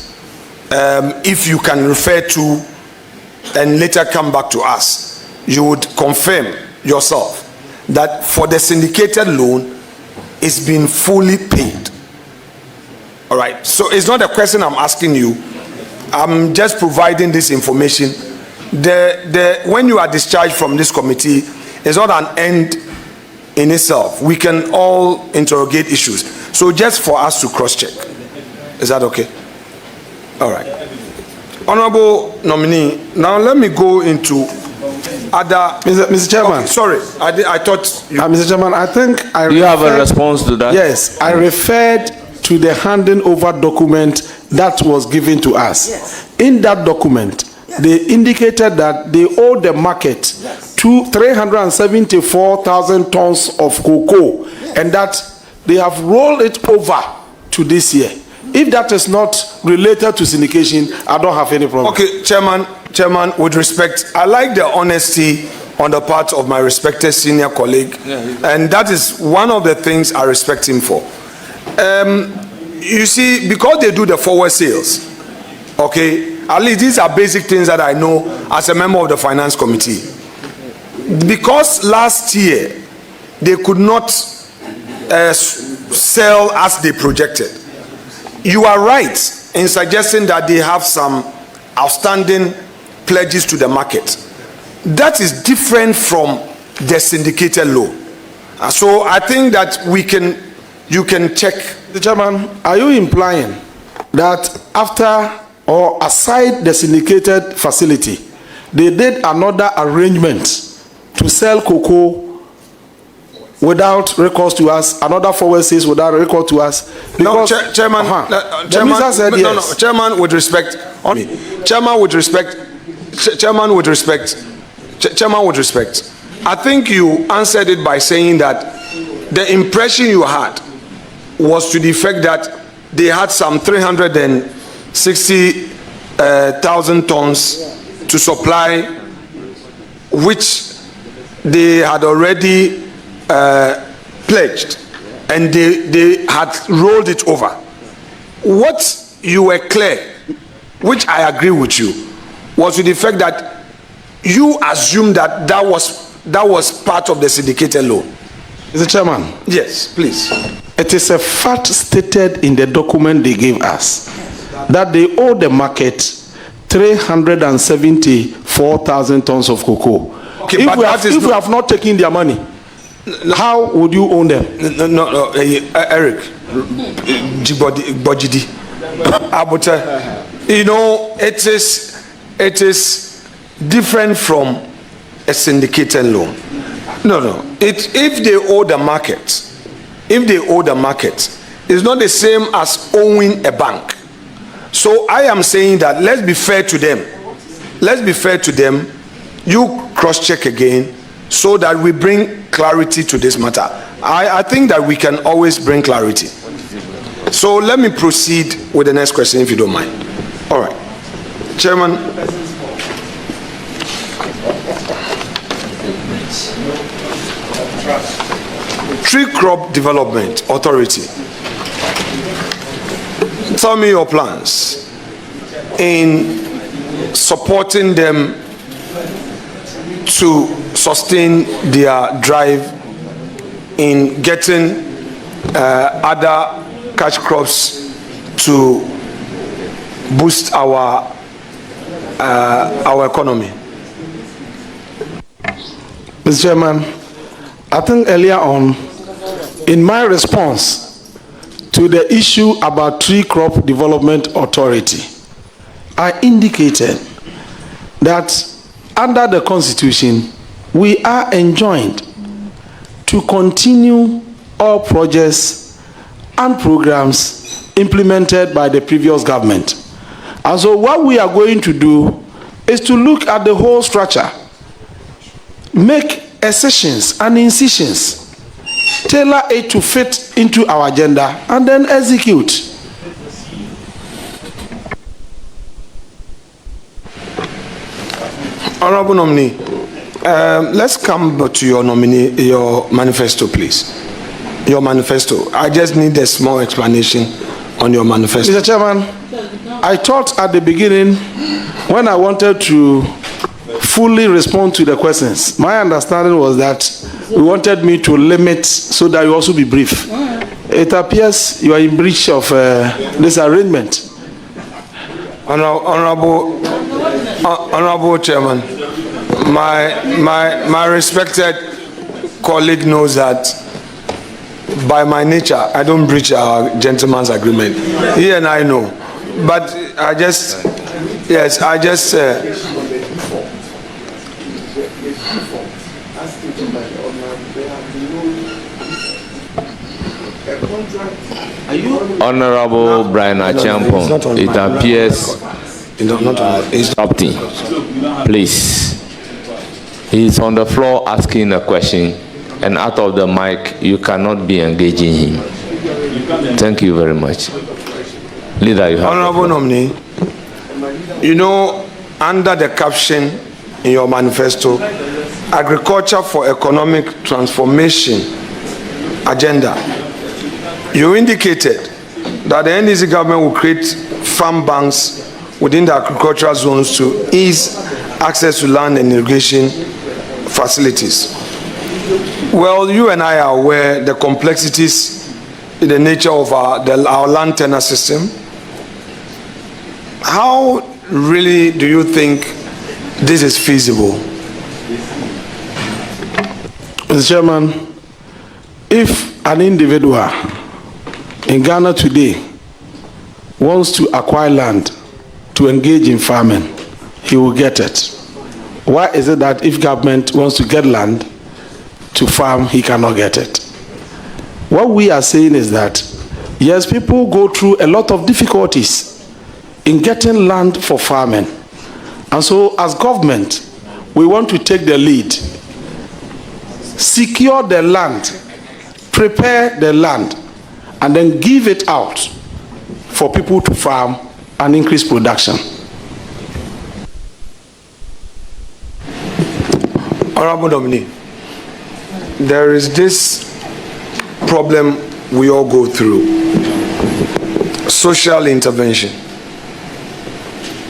if you can refer to and later come back to us, you would confirm yourself that for the syndicated loan it's been fully paid. All right, so it's not a question I'm asking you, I'm just providing this information. When you are discharged from this committee, it's not an end in itself. We can all interrogate issues, so just for us to cross-check. Is that okay? All right. Honorable nominee, now let me go into other... Mr. Chairman. Okay, sorry, I thought... Mr. Chairman, I think I... Do you have a response to that? Yes, I referred to the handing over document that was given to us. Yes. In that document, they indicated that they owe the market 374,000 tons of cocoa, and that they have rolled it over to this year. If that is not related to syndication, I don't have any problem. Okay, Chairman, with respect, I like the honesty on the part of my respected senior colleague, and that is one of the things I respect him for. You see, because they do the forward sales, okay, at least these are basic things that I know as a member of the Finance Committee. Because last year, they could not sell as they projected. you are right in suggesting that they have some outstanding pledges to the market. That is different from the syndicated loan. So I think that you can check. Mr. Chairman, are you implying that after or aside the syndicated facility, they did another arrangement to sell cocoa without recourse to us, another forward sales without recourse to us? Because, no, Chairman, Chairman said yes. No, Chairman, with respect, Chairman, with respect, I think you answered it by saying that the impression you had was to the effect that they had some 360,000 tons to supply, which they had already pledged, and they had rolled it over. What you were clear, which I agree with you, was to the fact that you assumed that that was part of the syndicated loan. Mr. Chairman. Yes, please. It is a fact stated in the document they gave us that they owe the market 374,000 tons of cocoa. Okay, if we have not taken their money, how would you own them? No, Eric, Bojidi, Abuta, you know, it is different from a syndicated loan. No. If they owe the market, it's not the same as owing a bank. So I am saying that let's be fair to them. You cross-check again so that we bring clarity to this matter. I think that we can always bring clarity. So let me proceed with the next question, if you don't mind. All right. Chairman. Tree Crop Development Authority. Tell me your plans in supporting them to sustain their drive in getting other cash crops to boost our economy. Mr. Chairman, I think earlier on, in my response to the issue about Tree Crop Development Authority, I indicated that under the Constitution, we are enjoined to continue all projects and programs implemented by the previous government. And so what we are going to do is to look at the whole structure, make exceptions and incisions, tailor it to fit into our agenda, and then execute. Honorable nominee, let's come to your manifesto, please. Your manifesto. I just need a small explanation on your manifesto. Mr. Chairman, I thought at the beginning, when I wanted to fully respond to the questions, my understanding was that you wanted me to limit so that you also be brief. It appears you are in breach of this arrangement. Honorable Chairman, my respected colleague knows that by my nature I don't breach our gentleman's agreement. He and I know, but Honorable Brian Achampong, it appears interrupting. Please. He's on the floor asking a question, and out of the mic, you cannot be engaging him. Thank you very much. Leader, you have Honorable nominee, you know, under the caption in your manifesto, Agriculture for Economic Transformation Agenda, you indicated that the NDC government will create farm banks within the agricultural zones to ease access to land and irrigation facilities. Well, you and I are aware the complexities the nature of our land tenure system. How really do you think this is feasible? Mr. Chairman, if an individual in Ghana today wants to acquire land to engage in farming, he will get it. Why is it that if government wants to get land to farm, he cannot get it? What we are saying is that, yes, people go through a lot of difficulties in getting land for farming. And so as government, we want to take the lead, secure the land, prepare the land, and then give it out for people to farm and increase production. Honorable Nominee, there is this problem we all go through: social intervention,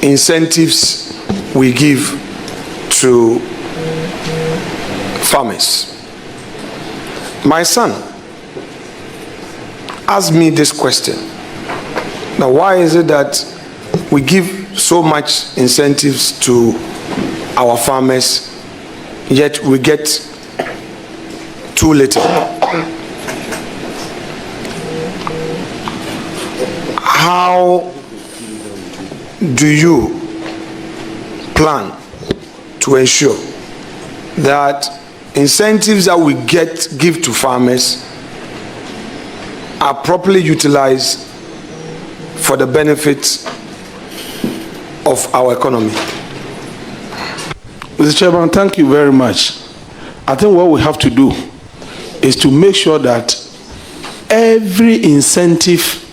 incentives we give to farmers. My son asked me this question. Now, why is it that we give so much incentives to our farmers, yet we get too little? How do you plan to ensure that incentives that we give to farmers are properly utilized for the benefit of our economy? Mr. Chairman, thank you very much. I think what we have to do is to make sure that every incentive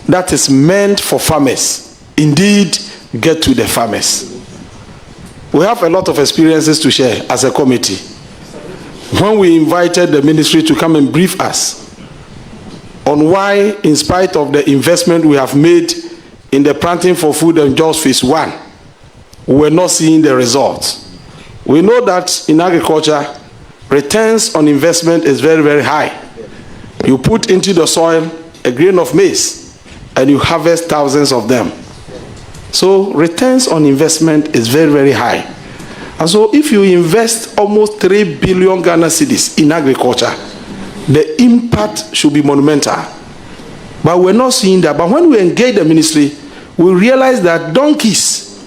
that is meant for farmers indeed get to the farmers. We have a lot of experiences to share as a committee. When we invited the ministry to come and brief us on why, in spite of the investment we have made in the Planting for Food and Jobs Phase 1, we were not seeing the results. We know that in agriculture, returns on investment is very, very high. You put into the soil a grain of maize and you harvest thousands of them. So returns on investment is very, very high. And so if you invest almost 3 billion Ghana cedis in agriculture, the impact should be monumental. But we're not seeing that. But when we engage the ministry, we realize that donkeys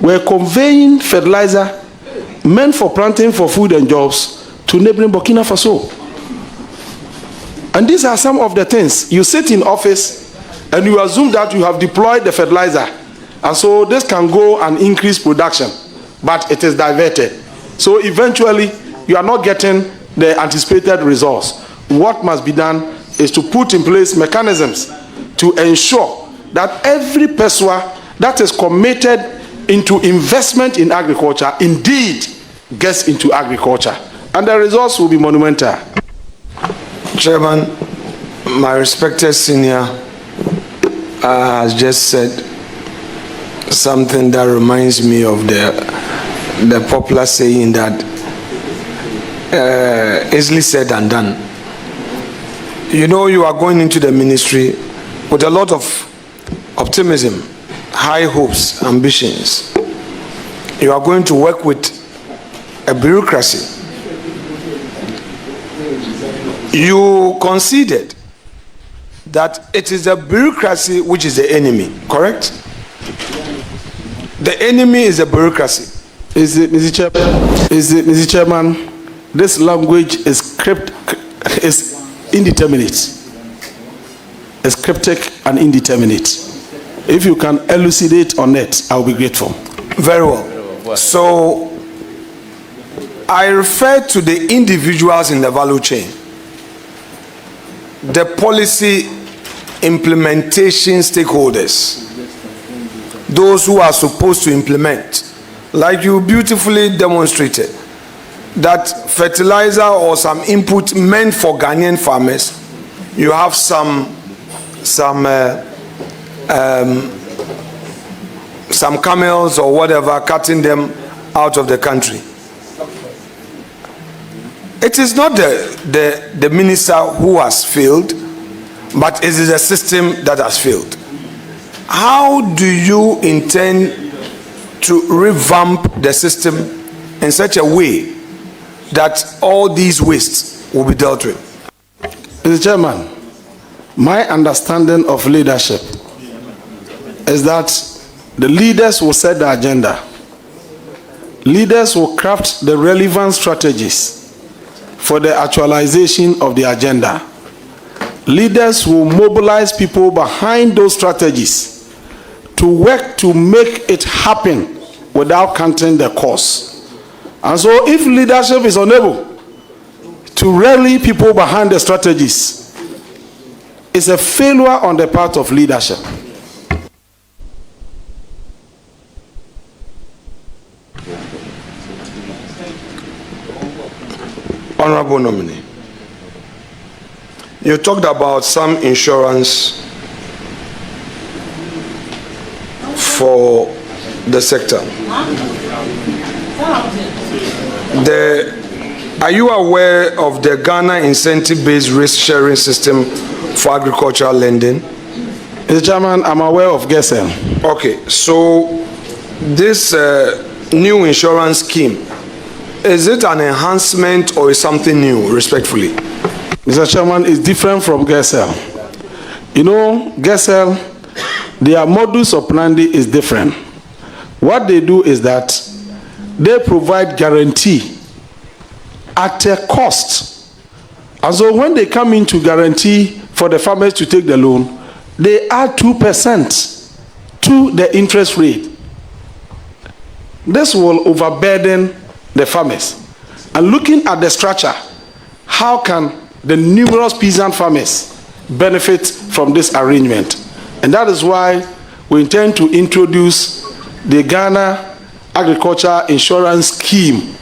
were conveying fertilizer meant for Planting for Food and Jobs to neighboring Burkina Faso. And these are some of the things. You sit in office and you assume that you have deployed the fertilizer, and so this can go and increase production, but it is diverted. So eventually, you are not getting the anticipated results. What must be done is to put in place mechanisms to ensure that every person that is committed into investment in agriculture indeed gets into agriculture, and the results will be monumental. Chairman, my respected senior has just said something that reminds me of the popular saying that easily said and done. You know, you are going into the ministry with a lot of optimism, high hopes, ambitions. You are going to work with a bureaucracy. You conceded that it is the bureaucracy which is the enemy, correct? The enemy is the bureaucracy. Mr. Chairman, this language is indeterminate. It's cryptic and indeterminate. If you can elucidate on it, I'll be grateful. Very well. So, I refer to the individuals in the value chain, the policy implementation stakeholders, those who are supposed to implement, like you beautifully demonstrated, that fertilizer or some input meant for Ghanaian farmers, you have some camels or whatever cutting them out of the country. It is not the minister who has failed, but it is a system that has failed. How do you intend to revamp the system in such a way that all these wastes will be dealt with? Mr. Chairman, my understanding of leadership is that the leaders will set the agenda. Leaders will craft the relevant strategies for the actualization of the agenda. Leaders will mobilize people behind those strategies to work to make it happen without counting the cost. And so if leadership is unable to rally people behind the strategies, it's a failure on the part of leadership. Honorable nominee, you talked about some insurance for the sector. Are you aware of the Ghana incentive-based risk-sharing system for agricultural lending? Mr. Chairman, I'm aware of GESEL. Okay, so this new insurance scheme, is it an enhancement or is something new, respectfully? Mr. Chairman, it's different from GESEL. You know, GESEL, their modus operandi is different. What they do is that they provide guarantee at a cost. And so when they come in to guarantee for the farmers to take the loan, they add 2% to the interest rate. This will overburden the farmers. And looking at the structure, how can the numerous peasant farmers benefit from this arrangement? And that is why we intend to introduce the Ghana Agriculture Insurance Scheme,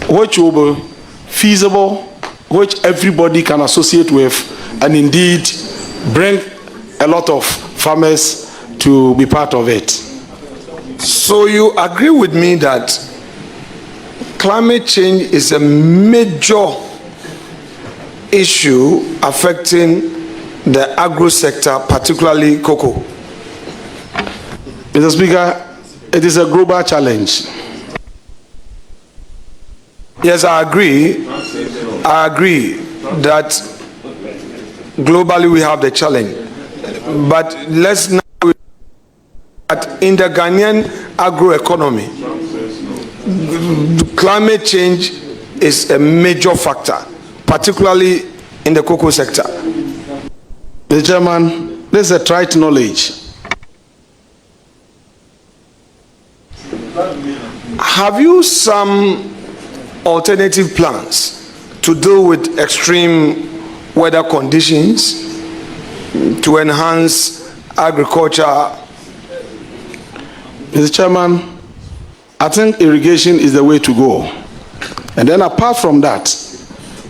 which will be feasible, which everybody can associate with, and indeed bring a lot of farmers to be part of it. So you agree with me that climate change is a major issue affecting the agro sector, particularly cocoa? Mr. Speaker, it is a global challenge. Yes, I agree. I agree that globally we have the challenge. But let's now that in the Ghanaian agroeconomy, climate change is a major factor, particularly in the cocoa sector. Mr. Chairman, this is a trite knowledge. Have you some alternative plans to deal with extreme weather conditions to enhance agriculture? Mr. Chairman, I think irrigation is the way to go. And then apart from that,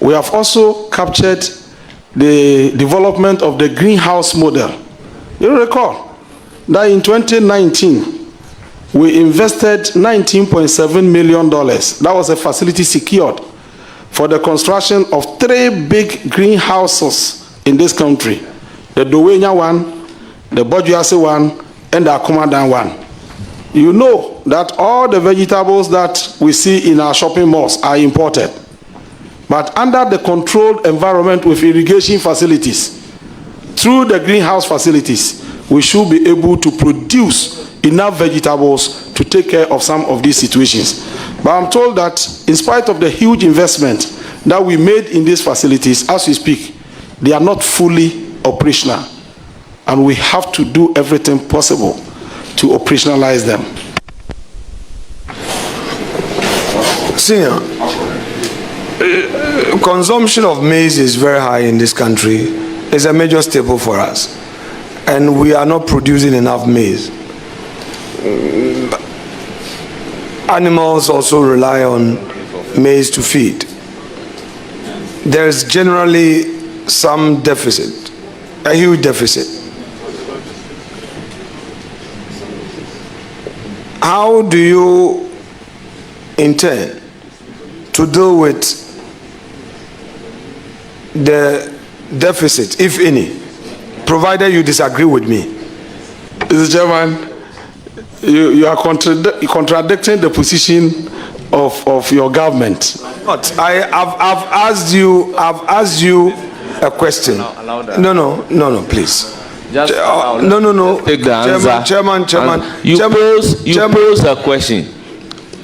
we have also captured the development of the greenhouse model. You recall that in 2019, we invested $19.7 million. That was a facility secured for the construction of 3 big greenhouses in this country. The Dowenya one, the Bojuase one, and the Akumadan one. You know that all the vegetables that we see in our shopping malls are imported. But under the controlled environment with irrigation facilities, through the greenhouse facilities, we should be able to produce enough vegetables to take care of some of these situations. But I'm told that in spite of the huge investment that we made in these facilities, as we speak, they are not fully operational. And we have to do everything possible to operationalize them. Senior, consumption of maize is very high in this country. It's a major staple for us. And we are not producing enough maize. Animals also rely on maize to feed. There is generally some deficit, a huge deficit. How do you intend to deal with the deficit, if any, provided you disagree with me. Mr. Chairman, you are contradicting the position of your government. But I've asked you a question. No, please. Just no. Take the answer. Chairman. You pose a question.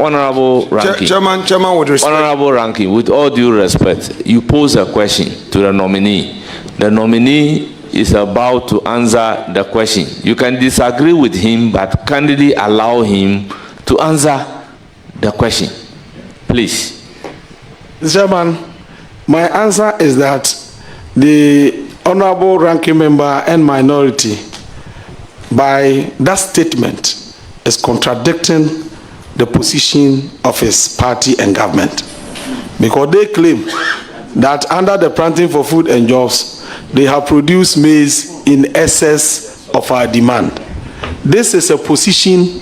Honorable Ranking. Chairman, with respect. Honorable Ranking, with all due respect, you pose a question to the nominee. The nominee is about to answer the question. You can disagree with him, but candidly allow him to answer the question. Please. Chairman, my answer is that the Honorable Ranking Member and minority, by that statement, is contradicting the position of his party and government. Because they claim that under the Planting for Food and Jobs, they have produced maize in excess of our demand. This is a position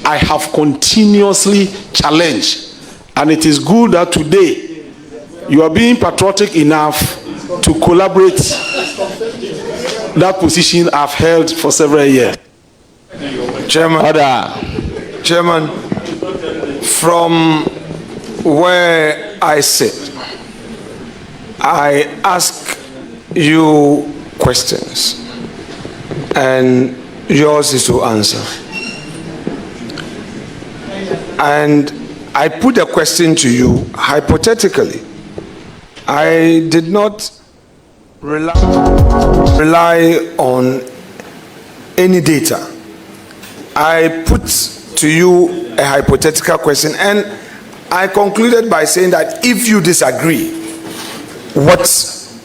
I have continuously challenged, and it is good that today you are being patriotic enough to collaborate. That position I've held for several years. Chairman, from where I sit, I ask you questions, and yours is to answer. And I put a question to you hypothetically. I did not rely on any data. I put to you a hypothetical question, and I concluded by saying that if you disagree, what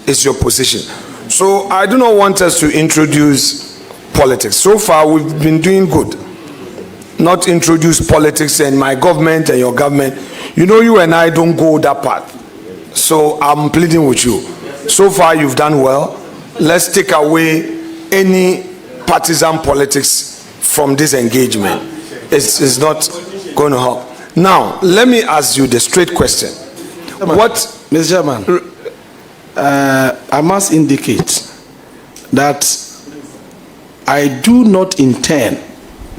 is your position? So I do not want us to introduce politics. So far we've been doing good. Not introduce politics and my government and your government. You know, you and I don't go that path. So I'm pleading with you. So far you've done well. Let's take away any partisan politics from this engagement. It's not going to help. Now, let me ask you the straight question. Mr. Chairman, I must indicate that I do not intend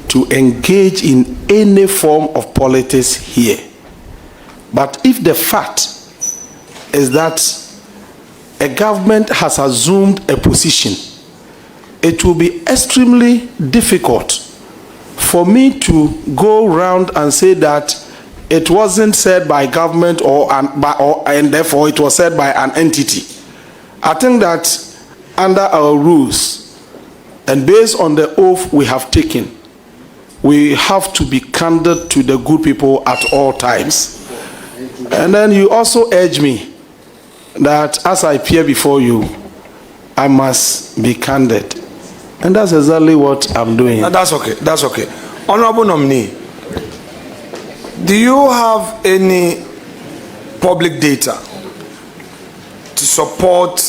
to engage in any form of politics here. But if the fact is that a government has assumed a position, it will be extremely difficult for me to go around and say that it wasn't said by government and therefore it was said by an entity. I think that under our rules and based on the oath we have taken, we have to be candid to the good people at all times. And then you also urge me that as I appear before you, I must be candid. And that's exactly what I'm doing. That's okay. Honorable nominee, do you have any public data to support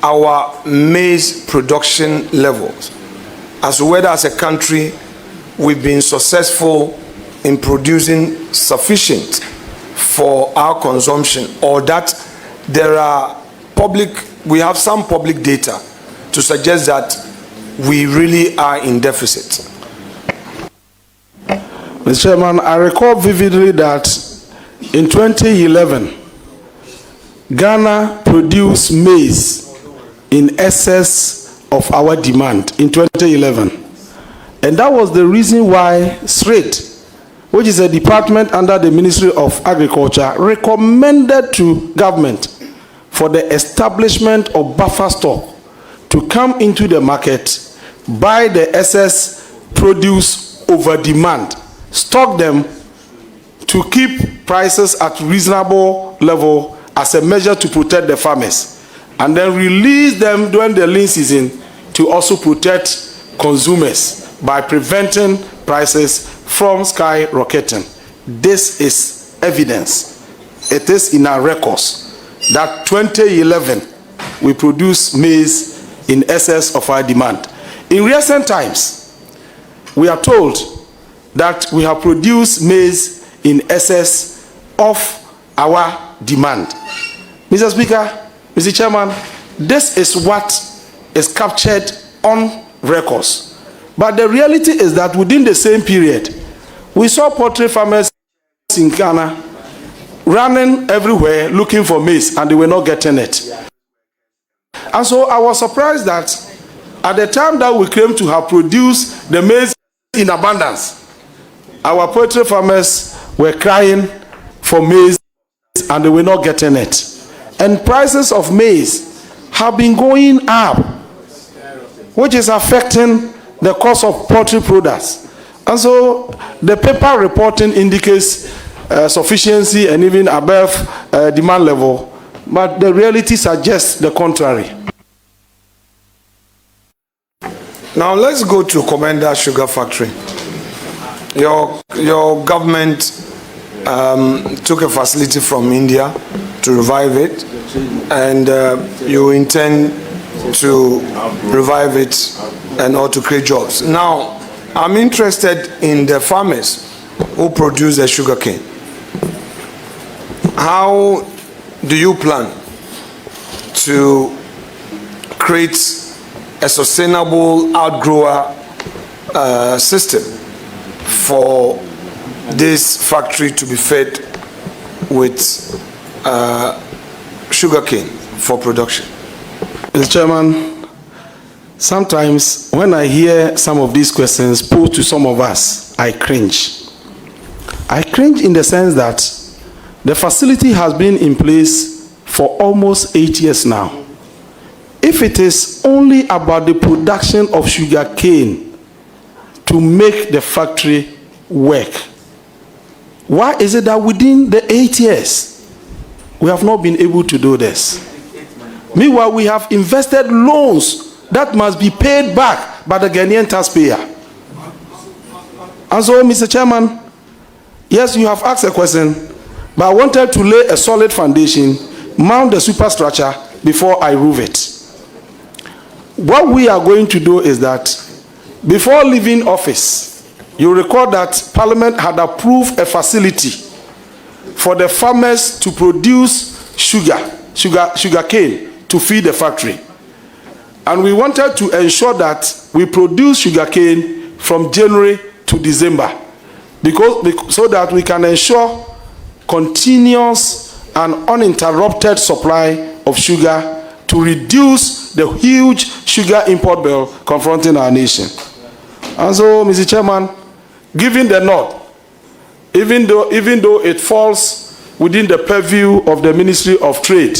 our maize production levels, as to whether as a country we've been successful in producing sufficient for our consumption, or that we have some public data to suggest that we really are in deficit? Mr. Chairman, I recall vividly that in 2011, Ghana produced maize in excess of our demand in 2011. And that was the reason why SRAIT, which is a department under the Ministry of Agriculture, recommended to government for the establishment of buffer stock to come into the market, buy the excess produce over demand, stock them to keep prices at reasonable level as a measure to protect the farmers, and then release them during the lean season to also protect consumers by preventing prices from skyrocketing. This is evidence. It is in our records that 2011 we produced maize in excess of our demand. In recent times, we are told that we have produced maize in excess of our demand. Mr. Speaker, Mr. Chairman, this is what is captured on records. But the reality is that within the same period, we saw poultry farmers in Ghana running everywhere looking for maize, and they were not getting it. And so I was surprised that at the time that we claimed to have produced the maize in abundance, our poultry farmers were crying for maize and they were not getting it. And prices of maize have been going up, which is affecting the cost of poultry products. And so the paper reporting indicates sufficiency and even above demand level, but the reality suggests the contrary. Now let's go to Commander Sugar Factory. Your government took a facility from India to revive it, and you intend to revive it and or to create jobs. Now, I'm interested in the farmers who produce the sugarcane. How do you plan to create a sustainable outgrower system for this factory to be fed with sugarcane for production? Mr. Chairman, sometimes when I hear some of these questions posed to some of us, I cringe. I cringe in the sense that the facility has been in place for almost 8 years now. If it is only about the production of sugar cane to make the factory work, why is it that within the 8 years we have not been able to do this? Meanwhile, we have invested loans that must be paid back by the Ghanaian taxpayer. And so, Mr. Chairman, yes, you have asked a question, but I wanted to lay a solid foundation, mount the superstructure before I roof it. What we are going to do is that before leaving office, you recall that Parliament had approved a facility for the farmers to produce sugar cane to feed the factory. And we wanted to ensure that we produce sugar cane from January to December, so that we can ensure continuous and uninterrupted supply of sugar to reduce the huge sugar import bill confronting our nation. And so, Mr. Chairman, given the nod, even though it falls within the purview of the Ministry of Trade,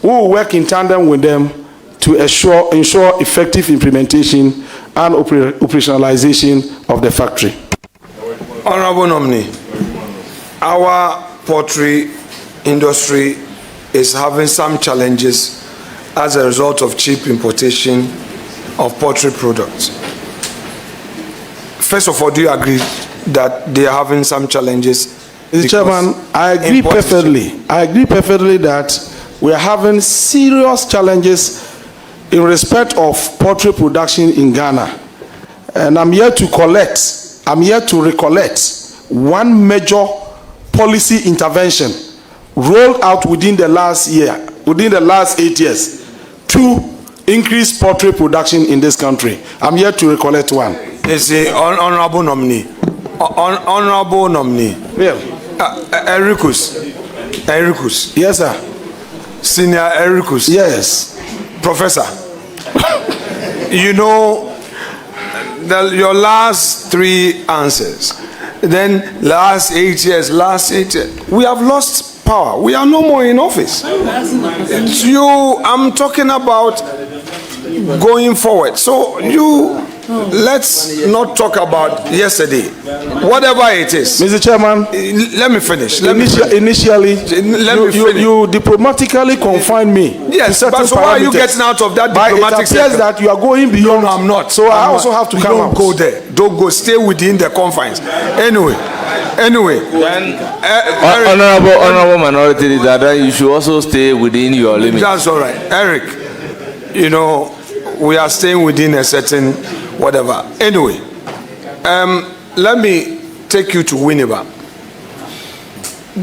we will work in tandem with them to ensure effective implementation and operationalization of the factory. Honorable nominee, our poultry industry is having some challenges as a result of cheap importation of poultry products. First of all, do you agree that they are having some challenges? Mr. Chairman, I agree perfectly. I agree perfectly that we are having serious challenges in respect of poultry production in Ghana. And I'm here to recollect one major policy intervention rolled out within the last 8 years to increase poultry production in this country. I'm here to recollect one. It's the honorable nominee. Honorable nominee. Yeah. Ericus. Yes, sir. Senior Ericus. Yes. Professor. You know, your last 3 answers. Then last 8 years, we have lost power. We are no more in office. I'm talking about going forward. So let's not talk about yesterday. Whatever it is. Mr. Chairman, let me finish. Initially, you diplomatically confined me. Yes, but so why are you getting out of that diplomatic sector? It appears that you are going beyond. No, I'm not. So I also have to come out. Don't go there. Don't go. Stay within the confines. Anyway. Honorable minority leader, you should also stay within your limits. That's all right. Eric, you know, we are staying within a certain whatever. Anyway, let me take you to Winneba.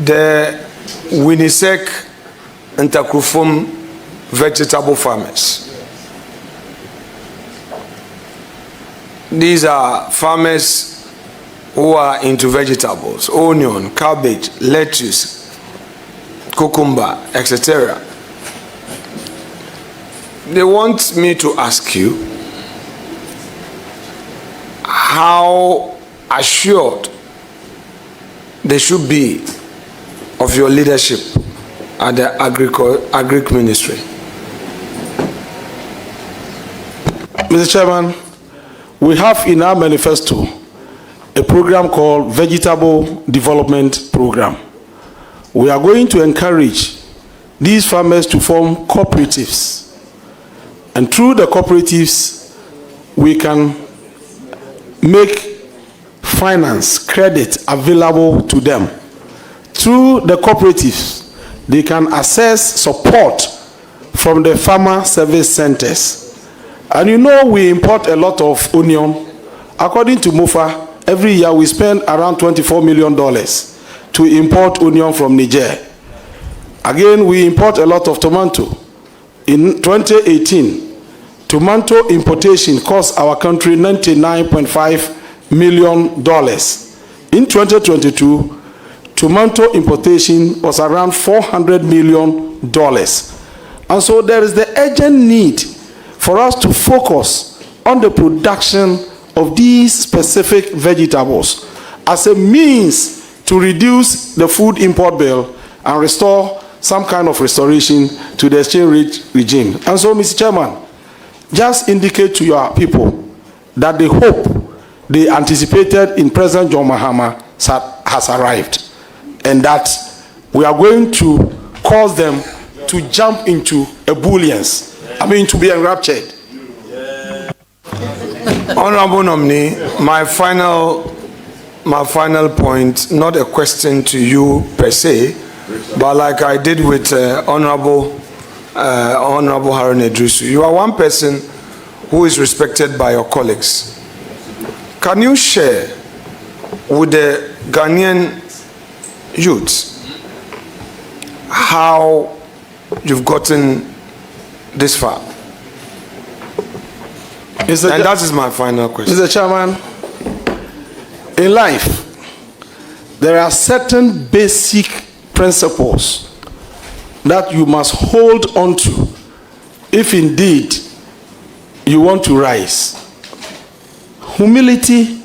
The Winnisek Ntakrufum vegetable farmers. These are farmers who are into vegetables, onion, cabbage, lettuce, cucumber, etc. They want me to ask you how assured they should be of your leadership at the Agri Ministry. Mr. Chairman, we have in our manifesto a program called Vegetable Development Program. We are going to encourage these farmers to form cooperatives. And through the cooperatives, we can make finance, credit available to them. Through the cooperatives, they can access support from the farmer service centers. And you know we import a lot of onion. According to MOFA, every year we spend around $24 million to import onion from Niger. Again, we import a lot of tomato. In 2018, tomato importation cost our country $99.5 million. In 2022, tomato importation was around $400 million. And so there is the urgent need for us to focus on the production of these specific vegetables as a means to reduce the food import bill and restore some kind of restoration to the exchange rate regime. And so, Mr. Chairman, just indicate to your people that the hope they anticipated in President John Mahama has arrived, and that we are going to cause them to jump into ebullience. I mean, to be enraptured. Honorable nominee, my final point, not a question to you per se, but like I did with Honorable Harun Edrisu. You are one person who is respected by your colleagues. Can you share with the Ghanaian youths how you've gotten this far? And that is my final question. Mr. Chairman, in life, there are certain basic principles that you must hold on to if indeed you want to rise. Humility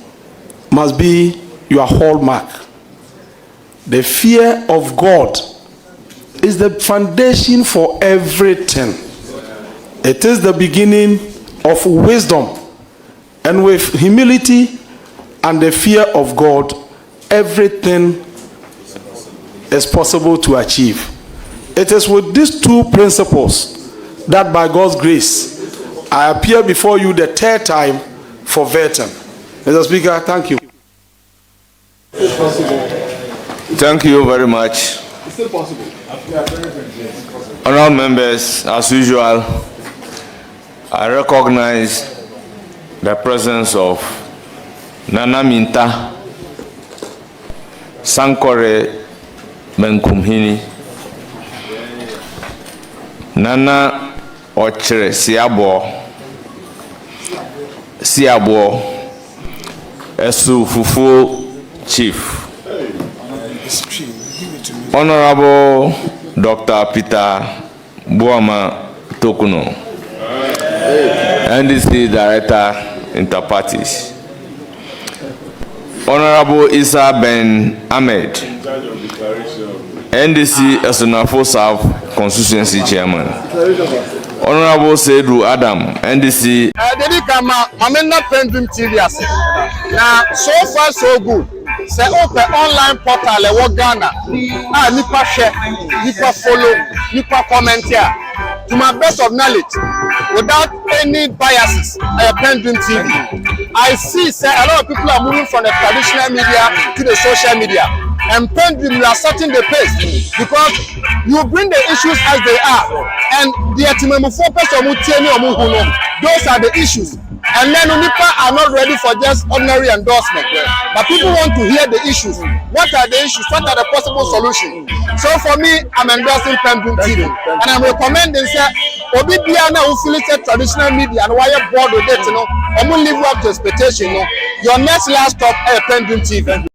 must be your hallmark. The fear of God is the foundation for everything. It is the beginning of wisdom. And with humility and the fear of God, everything is possible to achieve. It is with these two principles that by God's grace, I appear before you the third time for vetting. Mr. Speaker, thank you. Thank you very much. It's still possible. Honourable members, as usual, I recognize the presence of Nana Minta Sankore Benkumhini, Nana Ochere Siabo Esu Fufu Chief, Honorable Dr. Peter Buama Tokuno, NDC Director Interparties, Honorable Isa Ben Ahmed, NDC Esonafo South Constituency Chairman, Honorable Seydou Adam, NDC. Dedi kama mamena PENDREAM TV ase. Na so far so good. Say open online portal e wo Ghana. Nipa share, nipa follow, nipa comment here. To my best of knowledge, without any biases, PENDREAM TV. I see say a lot of people are moving from the traditional media to the social media. and PENDREAM, you are setting the pace because you bring the issues as they are, and the those are the issues. And then UNIPA are not ready for just ordinary endorsement. But people want to hear the issues. What are the issues? What are the possible solutions? So for me, I'm endorsing PENDREAM TV. And I'm recommending, sir, Obi Biana who feel traditional media and wire board with it, I'm going to live up to expectation. Your next last stop, PENDREAM TV.